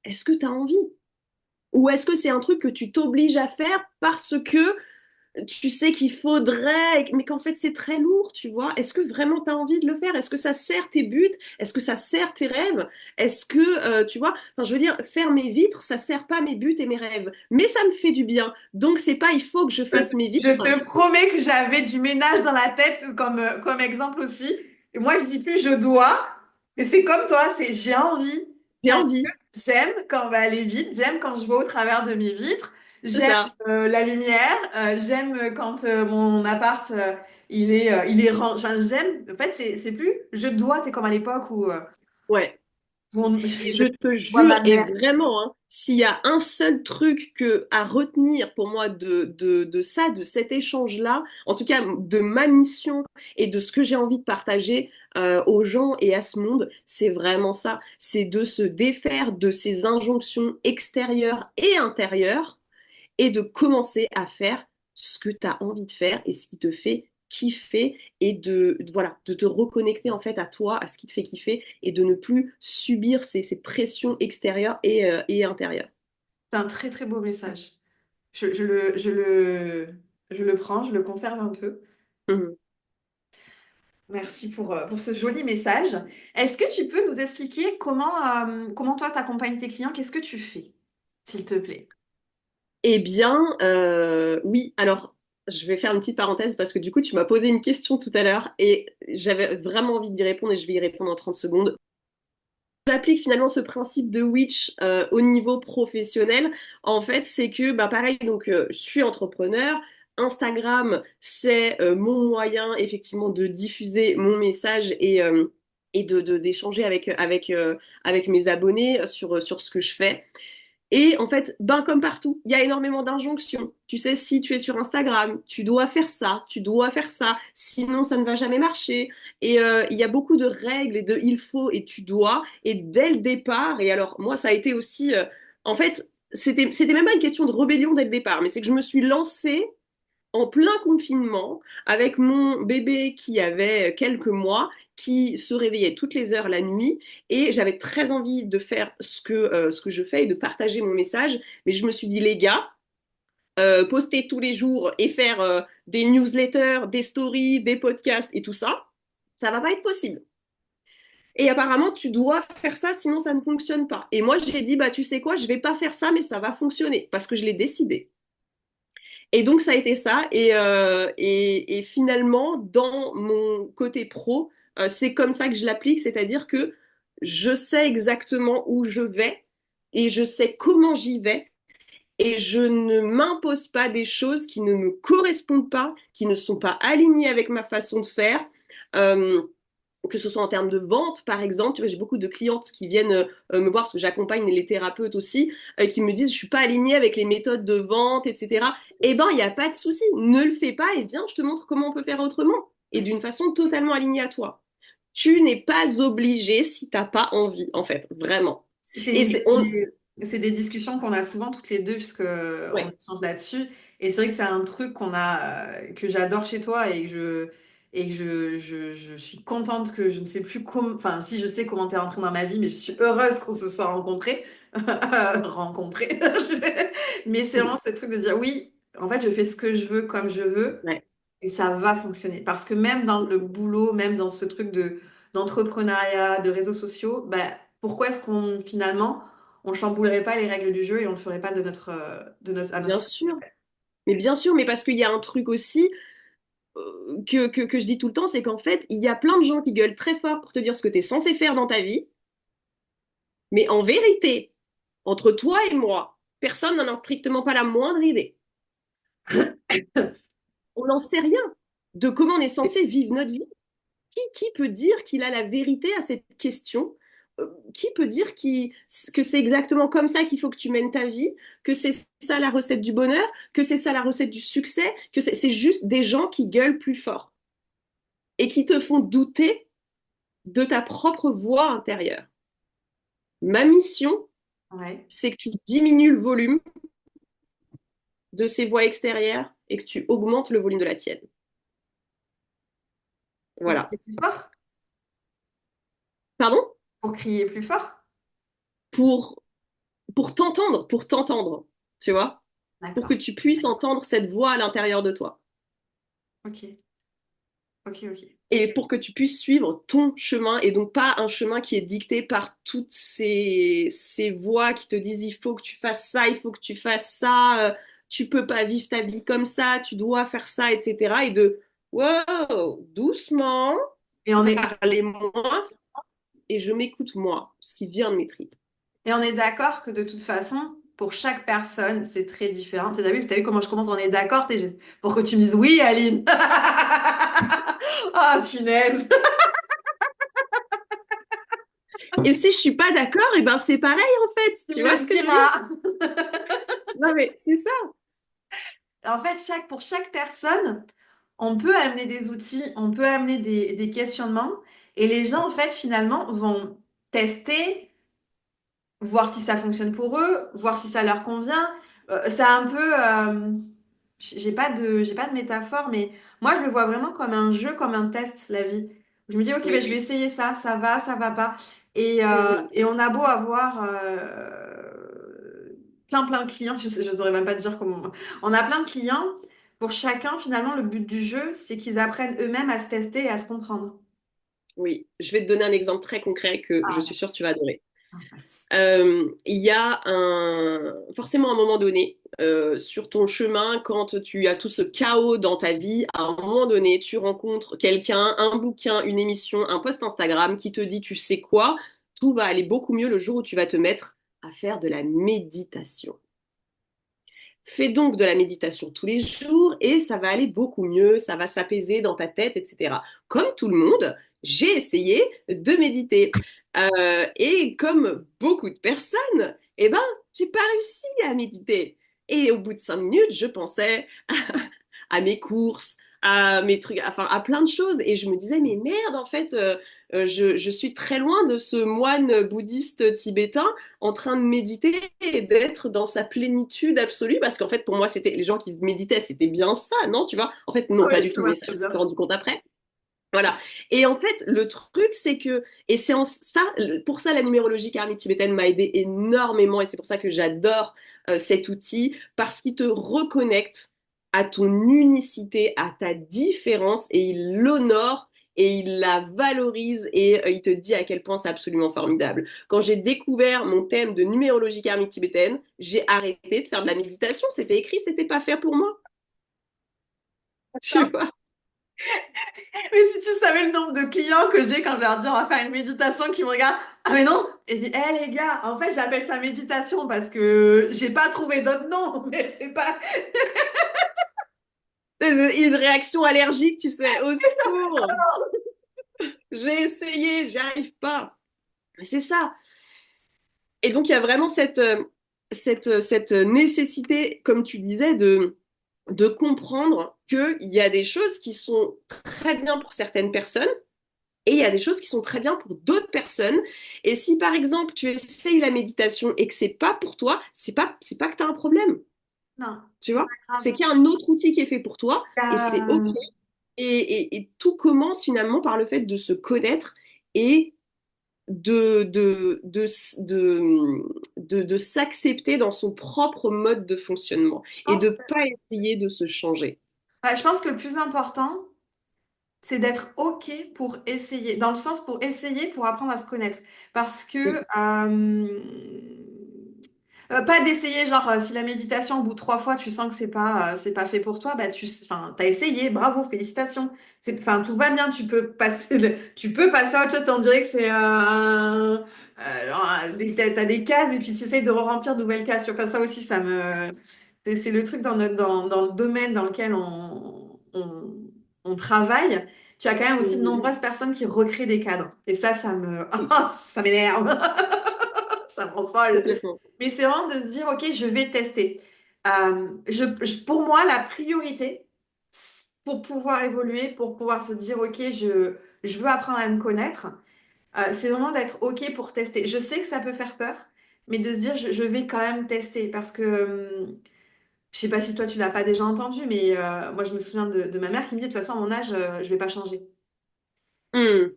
Est-ce que tu as envie? Ou est-ce que c'est un truc que tu t'obliges à faire parce que tu sais qu'il faudrait, mais qu'en fait c'est très lourd, tu vois. Est-ce que vraiment tu as envie de le faire? Est-ce que ça sert tes buts? Est-ce que ça sert tes rêves? Est-ce que, tu vois, enfin, je veux dire, faire mes vitres, ça sert pas mes buts et mes rêves. Mais ça me fait du bien. Donc c'est pas il faut que je fasse mes Je vitres. te promets que j'avais du ménage dans la tête comme exemple aussi. Et moi, je dis plus je dois, mais c'est comme toi, c'est j'ai envie. J'ai Parce que envie. j'aime quand on va aller vite, j'aime quand je vois au travers de mes vitres, C'est j'aime ça. la lumière, j'aime quand mon appart il est Enfin, j'aime. En fait, c'est plus je dois, c'est comme à l'époque où, Ouais. Et je te vois jure, ma et mère. vraiment, hein, s'il y a un seul truc à retenir pour moi de ça, de cet échange-là, en tout cas de ma mission et de ce que j'ai envie de partager aux gens et à ce monde, c'est vraiment ça. C'est de se défaire de ces injonctions extérieures et intérieures et de commencer à faire ce que tu as envie de faire et ce qui te fait kiffer et voilà, de te reconnecter en fait à toi, à ce qui te fait kiffer et de ne plus subir ces pressions extérieures et intérieures. C'est un très très beau message. Je le prends, je le conserve un peu. Mhm. Merci pour ce joli message. Est-ce que tu peux nous expliquer comment toi t'accompagnes tes clients? Qu'est-ce que tu fais, s'il te plaît? Eh bien, oui, alors je vais faire une petite parenthèse parce que du coup tu m'as posé une question tout à l'heure et j'avais vraiment envie d'y répondre et je vais y répondre en 30 secondes. J'applique finalement ce principe de Witch au niveau professionnel. En fait, c'est que, bah, pareil, donc je suis entrepreneur. Instagram, c'est mon moyen effectivement de diffuser mon message et d'échanger avec mes abonnés sur ce que je fais. Et en fait, ben comme partout, il y a énormément d'injonctions. Tu sais, si tu es sur Instagram, tu dois faire ça, tu dois faire ça, sinon ça ne va jamais marcher. Et il y a beaucoup de règles et de il faut et tu dois. Et dès le départ, et alors moi ça a été aussi, en fait, c'était même pas une question de rébellion dès le départ, mais c'est que je me suis lancée en plein confinement avec mon bébé qui avait quelques mois, qui se réveillait toutes les heures la nuit, et j'avais très envie de faire ce que je fais et de partager mon message, mais je me suis dit, les gars, poster tous les jours et faire des newsletters, des stories, des podcasts et tout ça, ça va pas être possible. Et apparemment, tu dois faire ça, sinon ça ne fonctionne pas. Et moi, j'ai dit, bah, tu sais quoi, je vais pas faire ça, mais ça va fonctionner, parce que je l'ai décidé. Et donc, ça a été ça. Et finalement, dans mon côté pro, c'est comme ça que je l'applique, c'est-à-dire que je sais exactement où je vais et je sais comment j'y vais et je ne m'impose pas des choses qui ne me correspondent pas, qui ne sont pas alignées avec ma façon de faire. Euh, que ce soit en termes de vente, par exemple, tu vois, j'ai beaucoup de clientes qui viennent me voir parce que j'accompagne les thérapeutes aussi, qui me disent je suis pas alignée avec les méthodes de vente, etc. Eh ben, il n'y a pas de souci, ne le fais pas et viens, je te montre comment on peut faire autrement et d'une façon totalement alignée à toi. Tu n'es pas obligé si t'as pas envie, en fait, vraiment. Et C'est c'est on, c'est des discussions qu'on a souvent toutes les deux puisque on ouais. échange là-dessus. Et c'est vrai que c'est un truc que j'adore chez toi et que je suis contente que je ne sais plus comment, enfin si je sais comment t'es rentrée dans ma vie, mais je suis heureuse qu'on se soit rencontrés rencontrer. Mais c'est Mm. vraiment ce truc de dire oui, en fait, je fais ce que je veux comme je veux Ouais, et ça va fonctionner. Parce que même dans le boulot, même dans ce truc d'entrepreneuriat, de réseaux sociaux, bah, pourquoi est-ce qu'on finalement on chamboulerait pas les règles du jeu et on le ferait pas à notre bien sauce. sûr. Mais bien sûr, mais parce qu'il y a un truc aussi que je dis tout le temps, c'est qu'en fait, il y a plein de gens qui gueulent très fort pour te dire ce que tu es censé faire dans ta vie, mais en vérité, entre toi et moi, personne n'en a strictement pas la moindre idée. On n'en sait rien de comment on est censé vivre notre vie. Qui peut dire qu'il a la vérité à cette question? Qui peut dire que c'est exactement comme ça qu'il faut que tu mènes ta vie, que c'est ça la recette du bonheur, que c'est ça la recette du succès, que c'est juste des gens qui gueulent plus fort et qui te font douter de ta propre voix intérieure. Ma mission, Ouais. c'est que tu diminues le volume de ces voix extérieures et que tu augmentes le volume de la tienne. Pour Voilà. crier plus fort? Pardon? Pour crier plus fort? Pour, pour t'entendre, tu vois? Pour que D'accord. tu puisses entendre cette voix à l'intérieur de toi. Ok. Ok, ok. Et pour que tu puisses suivre ton chemin et donc pas un chemin qui est dicté par toutes ces voix qui te disent il faut que tu fasses ça, il faut que tu fasses ça, tu peux pas vivre ta vie comme ça, tu dois faire ça, etc. Et de wow, doucement, Et on est, parler moins et je m'écoute moi, ce qui vient de mes tripes. et on est d'accord que de toute façon, pour chaque personne, c'est très différent. T'as vu comment je commence? On est d'accord, pour que tu me dises oui, Aline. Ah, punaise. Et si je suis pas d'accord, et ben c'est pareil en fait, Tu tu me vois le ce que je veux dire? diras. Non mais c'est ça. En fait, pour chaque personne, on peut amener des outils, on peut amener des questionnements. Et les gens, en fait, finalement, vont tester, voir si ça fonctionne pour eux, voir si ça leur convient. C'est un peu, j'ai pas de métaphore, mais moi je le vois vraiment comme un jeu, comme un test, la vie. Je me dis, ok, ben, je vais Oui. essayer ça va pas. Mhm. Et on a beau avoir plein de clients, je saurais même pas te dire comment. On a plein de clients. Pour chacun, finalement, le but du jeu, c'est qu'ils apprennent eux-mêmes à se tester et à se comprendre. Oui, je vais te donner un exemple très concret que je Ah, suis sûre que tu vas adorer. merci. Il y a forcément un moment donné sur ton chemin, quand tu as tout ce chaos dans ta vie, à un moment donné, tu rencontres quelqu'un, un bouquin, une émission, un post Instagram qui te dit, tu sais quoi, tout va aller beaucoup mieux le jour où tu vas te mettre à faire de la méditation. Fais donc de la méditation tous les jours et ça va aller beaucoup mieux, ça va s'apaiser dans ta tête, etc. Comme tout le monde, j'ai essayé de méditer. Et comme beaucoup de personnes, eh ben, j'ai pas réussi à méditer. Et au bout de 5 minutes, je pensais à mes courses, à mes trucs, enfin à plein de choses. Et je me disais, mais merde, en fait, je suis très loin de ce moine bouddhiste tibétain en train de méditer et d'être dans sa plénitude absolue. Parce qu'en fait, pour moi, c'était les gens qui méditaient, c'était bien ça, non? Tu vois? En fait, Ah non, oui, pas je du tout, vois mais ça, je très me suis bien. rendu compte après. Voilà. Et en fait, le truc, c'est que, et c'est en ça, pour ça, la numérologie karmique tibétaine m'a aidé énormément, et c'est pour ça que j'adore cet outil, parce qu'il te reconnecte à ton unicité, à ta différence, et il l'honore, et il la valorise, et il te dit à quel point c'est absolument formidable. Quand j'ai découvert mon thème de numérologie karmique tibétaine, j'ai arrêté de faire de la méditation. C'était écrit, c'était pas fait pour moi. Tu vois? Mais si tu savais le nombre de clients que j'ai quand je leur dis on va faire une méditation qui me regardent, ah mais non! Et je dis, hé les gars, en fait j'appelle ça méditation parce que j'ai pas trouvé d'autre nom, mais c'est pas. Une réaction allergique, tu sais, au secours. J'ai essayé, j'y arrive pas. C'est ça. Et donc, il y a vraiment cette nécessité, comme tu disais, de comprendre qu'il y a des choses qui sont très bien pour certaines personnes et il y a des choses qui sont très bien pour d'autres personnes. Et si, par exemple, tu essayes la méditation et que c'est pas pour toi, c'est pas que tu as un problème, Non, tu c'est vois? pas grave. C'est qu'il y a un autre outil qui est fait pour toi et c'est OK. Et tout commence finalement par le fait de se connaître et de s'accepter dans son propre mode de fonctionnement Je et pense de que, pas essayer de se changer. ouais, je pense que le plus important, c'est d'être OK pour essayer, dans le sens pour essayer, pour apprendre à se connaître. Parce que, pas d'essayer, genre, si la méditation, au bout de 3 fois, tu sens que c'est pas fait pour toi, bah, enfin, t'as essayé, bravo, félicitations. Enfin, tout va bien, tu peux passer à autre chose, on dirait que c'est, t'as des cases et puis tu essayes de remplir de nouvelles cases. Tu vois, ça aussi, c'est le truc dans le domaine dans lequel on travaille. Tu as quand même aussi de Mhm. nombreuses personnes qui recréent des cadres. Et ça m'énerve. Ça me rend folle. Complètement. Mais c'est vraiment de se dire, OK, je vais tester. Pour moi, la priorité, pour pouvoir évoluer, pour pouvoir se dire, OK, je veux apprendre à me connaître, c'est vraiment d'être OK pour tester. Je sais que ça peut faire peur, mais de se dire, je vais quand même tester. Parce que, je sais pas si toi, tu l'as pas déjà entendu, mais moi, je me souviens de ma mère qui me dit, de toute façon, à mon âge, je vais pas changer. Mhm.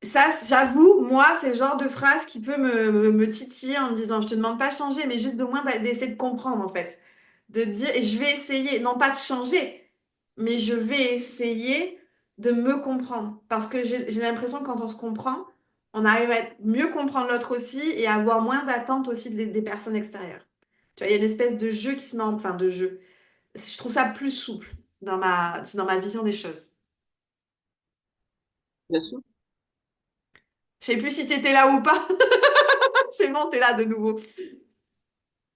Ça, j'avoue, moi, c'est le genre de phrase qui peut me titiller en me disant, je te demande pas de changer, mais juste au moins d'essayer de comprendre, en fait. De dire, et je vais essayer, non pas de changer, mais je vais essayer de me comprendre. Parce que j'ai l'impression que quand on se comprend, on arrive à mieux comprendre l'autre aussi et à avoir moins d'attentes aussi des personnes extérieures. Tu vois, il y a une espèce de jeu qui se met enfin, de jeu. Je trouve ça plus souple c'est dans ma vision des choses. Bien sûr. Je sais plus si tu étais là ou pas. C'est bon, t'es là de nouveau.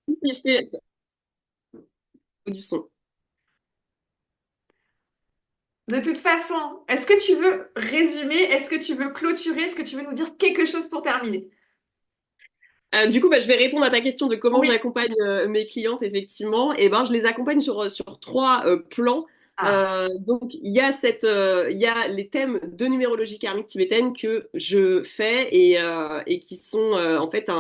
Si, j'étais du son. De toute façon, est-ce que tu veux résumer? Est-ce que tu veux clôturer? Est-ce que tu veux nous dire quelque chose pour terminer? Du coup, bah, je vais répondre à ta question de comment Oui. j'accompagne mes clientes, effectivement. Et ben, je les accompagne sur trois plans. Ah, Donc, il y a les thèmes de numérologie karmique tibétaine que je fais et qui sont en fait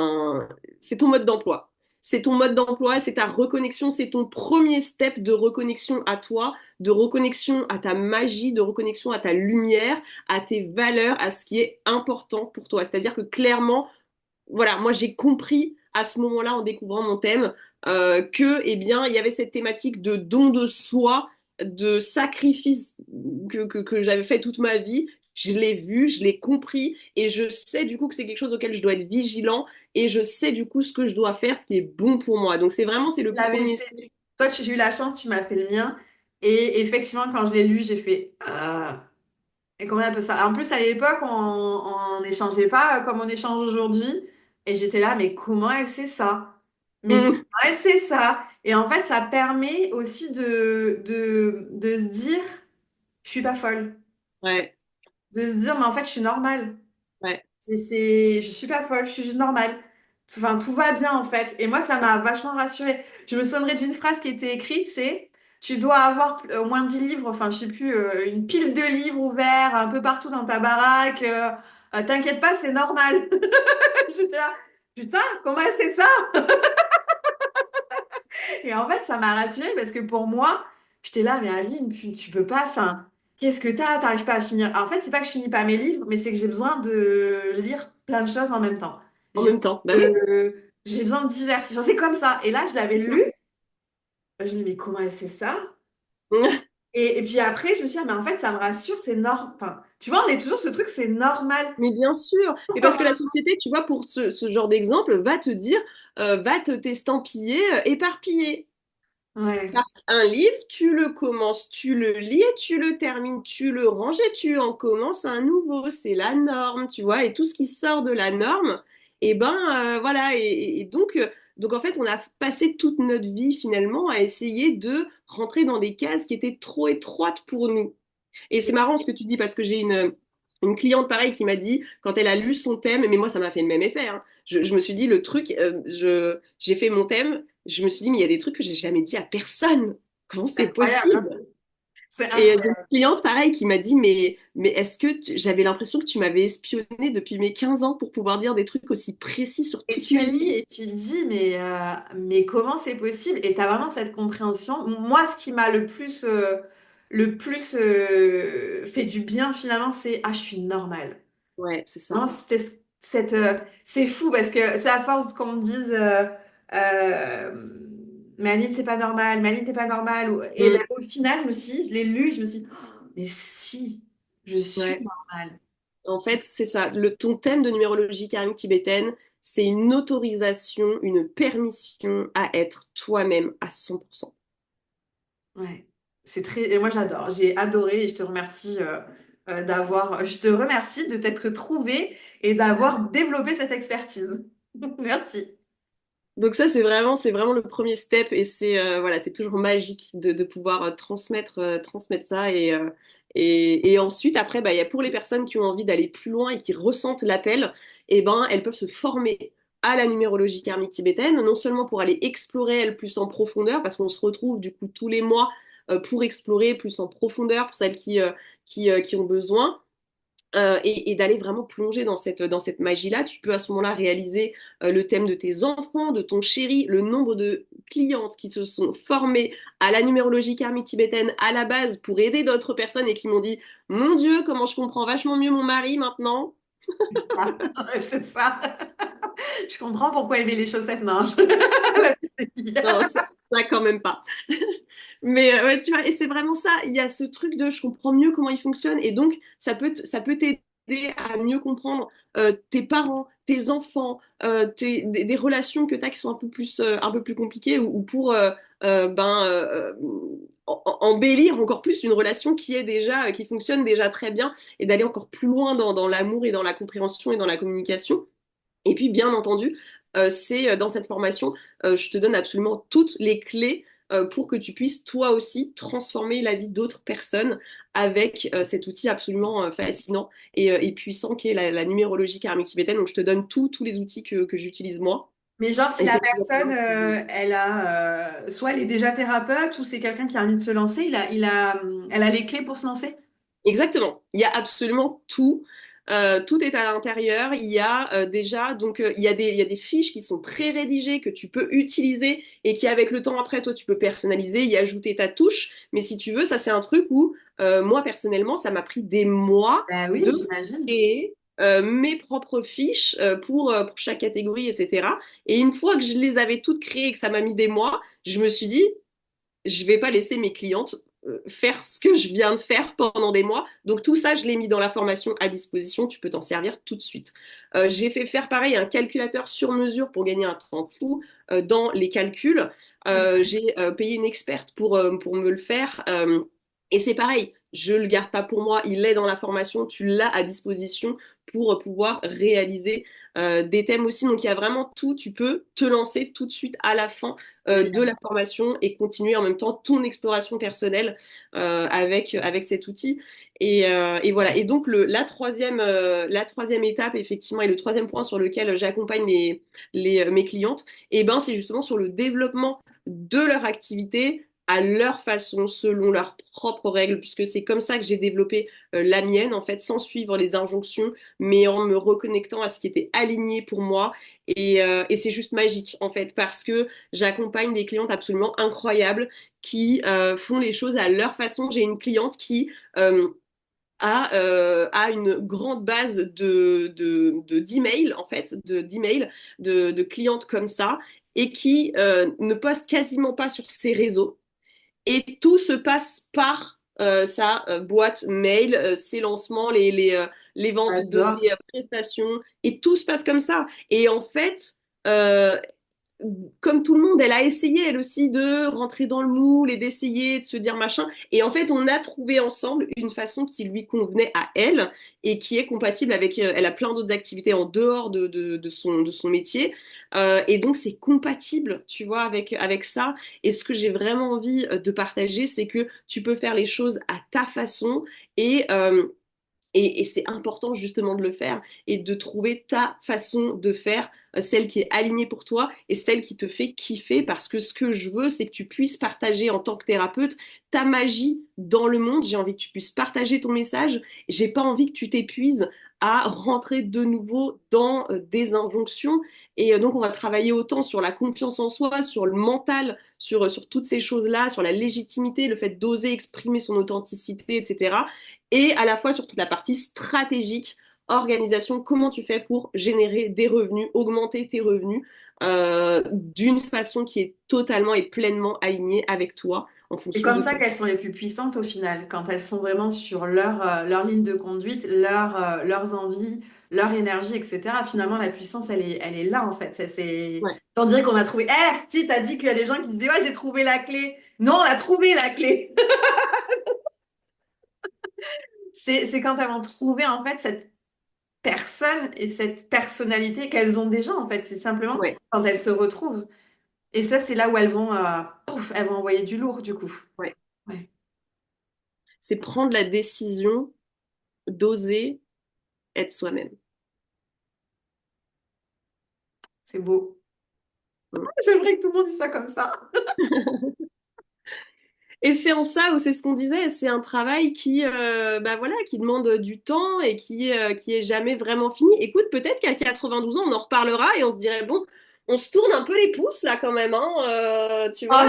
c'est ton mode d'emploi. C'est ton mode d'emploi, c'est ta reconnexion, c'est ton premier step de reconnexion à toi, de reconnexion à ta magie, de reconnexion à ta lumière, à tes valeurs, à ce qui est important pour toi. C'est-à-dire que clairement, voilà, moi j'ai compris à ce moment-là, en découvrant mon thème, que, eh bien, il y avait cette thématique de don de soi, de sacrifice que j'avais fait toute ma vie. Je l'ai vu, je l'ai compris, et je sais du coup que c'est quelque chose auquel je dois être vigilant, et je sais du coup ce que je dois faire, ce qui est bon pour moi. Donc c'est vraiment, c'est je le l'avais premier fait. step. Toi, j'ai eu la chance, tu m'as fait le mien. Et effectivement, quand je l'ai lu, j'ai fait et comment on appelle ça? En plus, à l'époque, on n'échangeait pas comme on échange aujourd'hui. Et j'étais là, mais comment elle sait ça? Mais comment Mmh, elle sait ça? Et en fait, ça permet aussi de se dire, je suis pas folle. ouais, De se dire, mais en fait, je suis normale. ouais. Je suis pas folle, je suis juste normale. Enfin, tout va bien en fait. Et moi, ça m'a vachement rassurée. Je me souviendrai d'une phrase qui était écrite, c'est, tu dois avoir au moins 10 livres, enfin, je sais plus, une pile de livres ouverts un peu partout dans ta baraque. T'inquiète pas, c'est normal. J'étais là, putain, comment elle sait ça? Et en fait, ça m'a rassurée parce que pour moi, j'étais là, mais Aline, tu peux pas, enfin, qu'est-ce que t'arrives pas à finir? En fait, c'est pas que je finis pas mes livres, mais c'est que j'ai besoin de lire plein de choses en même temps. En J'ai même temps, bah oui, besoin j'ai besoin de diversifier. Enfin, c'est comme ça. Et là, je l'avais c'est ça. lu. Je me dis, mais comment elle sait ça? Et puis après, je me suis dit, ah, mais en fait, ça me rassure, c'est normal. Enfin, tu vois, on est toujours ce truc, c'est normal. Mais bien sûr, mais parce que la société, tu vois, pour ce genre d'exemple, va te dire, va te t'estampiller éparpillé. Ouais. Parce qu'un livre, tu le commences, tu le lis, et tu le termines, tu le ranges et tu en commences un nouveau. C'est la norme, tu vois. Et tout ce qui sort de la norme, et ben voilà. Et donc en fait, on a passé toute notre vie finalement à essayer de rentrer dans des cases qui étaient trop étroites pour nous. Et c'est marrant ce que tu dis parce que j'ai une cliente pareille qui m'a dit quand elle a lu son thème, mais moi ça m'a fait le même effet, hein. Je me suis dit le truc, j'ai fait mon thème, je me suis dit mais il y a des trucs que j'ai jamais dit à personne. Comment C'est c'est incroyable, hein. possible? C'est Et j'ai une incroyable. cliente pareille qui m'a dit mais est-ce que j'avais l'impression que tu m'avais espionné depuis mes 15 ans pour pouvoir dire des trucs aussi précis sur Et toute tu ma lis vie? et tu te dis, mais comment c'est possible? Et tu as vraiment cette compréhension. Moi, ce qui m'a le plus fait du bien finalement, c'est, ah, je suis normale. Ouais, c'est ça. Non, c'est fou parce que c'est à force qu'on me dise euh, mais Aline, c'est pas normal, mais Aline, t'es pas normal. Et ben, Mm. au final, je l'ai lu, je me suis dit, oh, mais si, je suis Ouais. normale. En fait, c'est ça. Ton thème de numérologie karmique tibétaine, c'est une autorisation, une permission à être toi-même à 100%. Ouais, c'est très. Et moi, j'adore. J'ai adoré et je te remercie d'avoir. Je te remercie de t'être trouvé et d'avoir développé cette expertise. Merci. Donc ça, c'est vraiment le premier step et c'est voilà, c'est toujours magique de pouvoir transmettre ça et ensuite après, bah, il y a pour les personnes qui ont envie d'aller plus loin et qui ressentent l'appel, et ben elles peuvent se former à la numérologie karmique tibétaine, non seulement pour aller explorer elle plus en profondeur, parce qu'on se retrouve du coup tous les mois pour explorer plus en profondeur pour celles qui ont besoin et d'aller vraiment plonger dans cette magie-là. Tu peux à ce moment-là réaliser le thème de tes enfants, de ton chéri, le nombre de clientes qui se sont formées à la numérologie karmique tibétaine à la base pour aider d'autres personnes et qui m'ont dit, mon Dieu, comment je comprends vachement mieux mon mari maintenant. Ah, c'est ça. Je comprends pourquoi aimer les chaussettes. Non, la petite fille. Non, ça quand même pas. Mais ouais, tu vois, et c'est vraiment ça. Il y a ce truc de je comprends mieux comment il fonctionne et donc ça peut t'aider à mieux comprendre tes parents, tes enfants, des relations que tu as qui sont un peu plus compliquées ou pour embellir encore plus une relation qui est déjà qui fonctionne déjà très bien et d'aller encore plus loin dans l'amour et dans la compréhension et dans la communication. Et puis, bien entendu, c'est dans cette formation, je te donne absolument toutes les clés pour que tu puisses toi aussi transformer la vie d'autres personnes avec cet outil absolument fascinant et puissant qui est la numérologie karmique tibétaine. Donc, je te donne tous les outils que j'utilise moi. Mais genre, si Et la que tu vas personne, pouvoir utiliser. elle a, soit elle est déjà thérapeute ou c'est quelqu'un qui a envie de se lancer, elle a les clés pour se lancer? Exactement. Il y a absolument tout. Tout est à l'intérieur. Il y a déjà, donc, il y a des fiches qui sont pré-rédigées que tu peux utiliser et qui, avec le temps après, toi, tu peux personnaliser, y ajouter ta touche. Mais si tu veux, ça, c'est un truc où, moi, personnellement, ça m'a pris des mois Ben oui, de j'imagine. créer mes propres fiches pour chaque catégorie, etc. Et une fois que je les avais toutes créées et que ça m'a mis des mois, je me suis dit, je vais pas laisser mes clientes faire ce que je viens de faire pendant des mois. Donc tout ça, je l'ai mis dans la formation à disposition. Tu peux t'en servir tout de suite. J'ai fait faire pareil un calculateur sur mesure pour gagner un temps fou dans les calculs. J'ai payé une experte pour me le faire. Et c'est pareil, je le garde pas pour moi, il est dans la formation, tu l'as à disposition pour pouvoir réaliser des thèmes aussi. Donc il y a vraiment tout, tu peux te lancer tout de suite à la fin de la formation et continuer en même temps ton exploration personnelle avec cet outil. Et voilà. Et donc la troisième étape, effectivement, et le troisième point sur lequel j'accompagne mes clientes, et ben, c'est justement sur le développement de leur activité à leur façon, selon leurs propres règles, puisque c'est comme ça que j'ai développé la mienne, en fait, sans suivre les injonctions, mais en me reconnectant à ce qui était aligné pour moi. Et c'est juste magique, en fait, parce que j'accompagne des clientes absolument incroyables qui font les choses à leur façon. J'ai une cliente qui a une grande base d'emails, en fait, d'emails de clientes comme ça, et qui ne poste quasiment pas sur ses réseaux. Et tout se passe par sa boîte mail, ses lancements, les ventes de J'adore. ses prestations, et tout se passe comme ça. Et en fait, euh, comme tout le monde, elle a essayé elle aussi de rentrer dans le moule et d'essayer de se dire machin. Et en fait, on a trouvé ensemble une façon qui lui convenait à elle et qui est compatible avec. Elle a plein d'autres activités en dehors de son métier. Et donc, c'est compatible, tu vois, avec ça. Et ce que j'ai vraiment envie de partager, c'est que tu peux faire les choses à ta façon et. Et c'est important justement de le faire et de trouver ta façon de faire, celle qui est alignée pour toi et celle qui te fait kiffer parce que ce que je veux, c'est que tu puisses partager en tant que thérapeute ta magie dans le monde. J'ai envie que tu puisses partager ton message. J'ai pas envie que tu t'épuises à rentrer de nouveau dans des injonctions. Et donc, on va travailler autant sur la confiance en soi, sur le mental, sur toutes ces choses-là, sur la légitimité, le fait d'oser exprimer son authenticité, etc. Et à la fois sur toute la partie stratégique organisation, comment tu fais pour générer des revenus, augmenter tes revenus d'une façon qui est totalement et pleinement alignée avec toi en C'est fonction comme de ça ton... qu'elles sont les plus puissantes au final, quand elles sont vraiment sur leur ligne de conduite, leurs envies, leur énergie, etc. Finalement, la puissance, elle est là en fait. Ouais, Tant dire qu'on a trouvé. Eh, si, t'as dit qu'il y a des gens qui disaient, ouais, j'ai trouvé la clé. Non, on a trouvé la clé. C'est quand elles vont trouver en fait cette personne et cette personnalité qu'elles ont déjà en fait. C'est simplement ouais, quand elles se retrouvent. Et ça, c'est là où pouf, elles vont envoyer du lourd du coup. ouais. Ouais, C'est prendre la décision d'oser être soi-même. c'est beau. Mm. J'aimerais que tout le monde dise ça comme ça. Et c'est en ça où c'est ce qu'on disait, c'est un travail qui, bah voilà, qui demande du temps et qui est jamais vraiment fini. Écoute, peut-être qu'à 92 ans, on en reparlera et on se dirait, bon, on se tourne un peu les pouces là quand même, hein, tu Oh vois,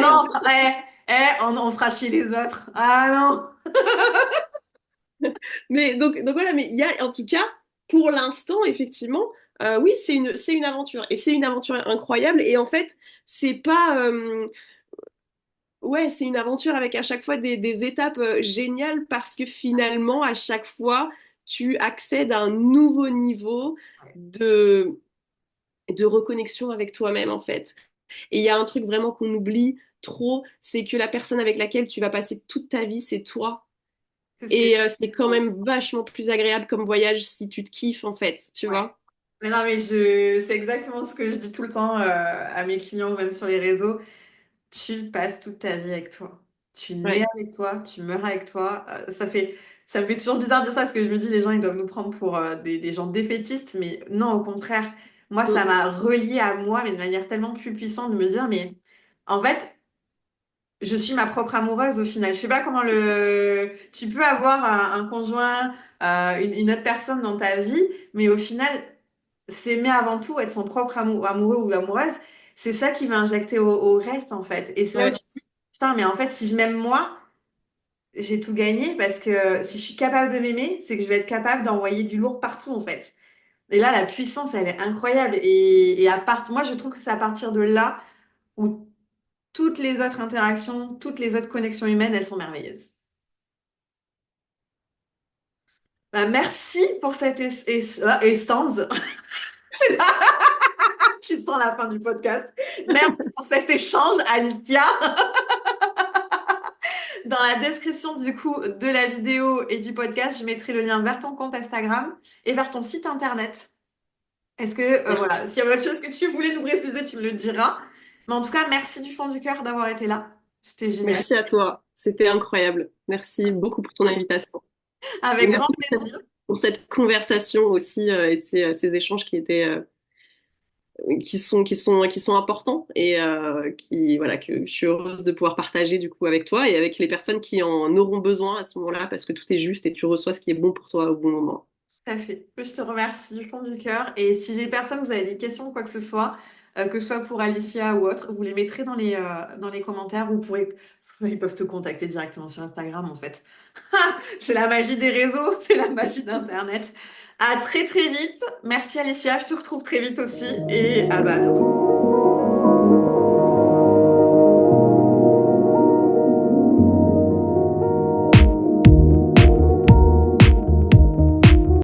et on non, on fera chier les autres. Ah non. Mais donc voilà, mais il y a en tout cas, pour l'instant, effectivement, oui, c'est une aventure. Et c'est une aventure incroyable. Et en fait, c'est pas. Ouais, c'est une aventure avec à chaque fois des étapes géniales parce que finalement, à chaque fois, tu accèdes à un nouveau niveau de, de reconnexion avec toi-même, en fait. Et il y a un truc vraiment qu'on oublie trop, c'est que la personne avec laquelle tu vas passer toute ta vie, c'est toi. C'est ce que Et c'est quand même vachement plus agréable comme voyage si tu te kiffes, en fait, tu ouais. vois? Mais non, c'est exactement ce que je dis tout le temps à mes clients ou même sur les réseaux. Tu passes toute ta vie avec toi. Tu nais Ouais. avec toi, tu meurs avec toi. Ça me fait toujours bizarre de dire ça parce que je me dis les gens ils doivent nous prendre pour des gens défaitistes, mais non, au contraire. Moi, ça Mm, m'a relié à moi, mais de manière tellement plus puissante de me dire, mais en fait, je suis ma propre amoureuse au final. Je sais pas comment le. Tu peux avoir un conjoint, une autre personne dans ta vie, mais au final, s'aimer avant tout, être son propre amoureux ou amoureuse, c'est ça qui va injecter au reste en fait. Et c'est là où ouais. tu te dis, putain, mais en fait, si je m'aime moi, j'ai tout gagné parce que si je suis capable de m'aimer, c'est que je vais être capable d'envoyer du lourd partout en fait. Et là, la puissance, elle est incroyable. Moi, je trouve que c'est à partir de là où toutes les autres interactions, toutes les autres connexions humaines, elles sont merveilleuses. Bah, merci pour cette essence. C'est là, tu sens la fin du podcast. Merci pour cet échange, Alicia. Dans la description du coup de la vidéo et du podcast, je mettrai le lien vers ton compte Instagram et vers ton site internet. Est-ce que, voilà, s'il y avait autre chose que tu voulais nous préciser, tu me le diras. Mais en tout cas, merci du fond du cœur d'avoir été là. C'était génial. Merci à toi. C'était incroyable. Merci beaucoup pour ton invitation. Et Avec grand merci plaisir. pour cette conversation aussi et ces échanges qui étaient qui sont importants et qui voilà que je suis heureuse de pouvoir partager du coup avec toi et avec les personnes qui en auront besoin à ce moment-là parce que tout est juste et tu reçois ce qui est bon pour toi au bon moment. Tout à fait. Je te remercie du fond du cœur. Et si les personnes, vous avez des questions ou quoi que ce soit, que ce soit pour Alicia ou autre, vous les mettrez dans les commentaires. Vous pourrez, ils peuvent te contacter directement sur Instagram, en fait. C'est la magie des réseaux, c'est la magie d'Internet. À très très vite. Merci Alicia, je te retrouve très vite aussi et à bientôt.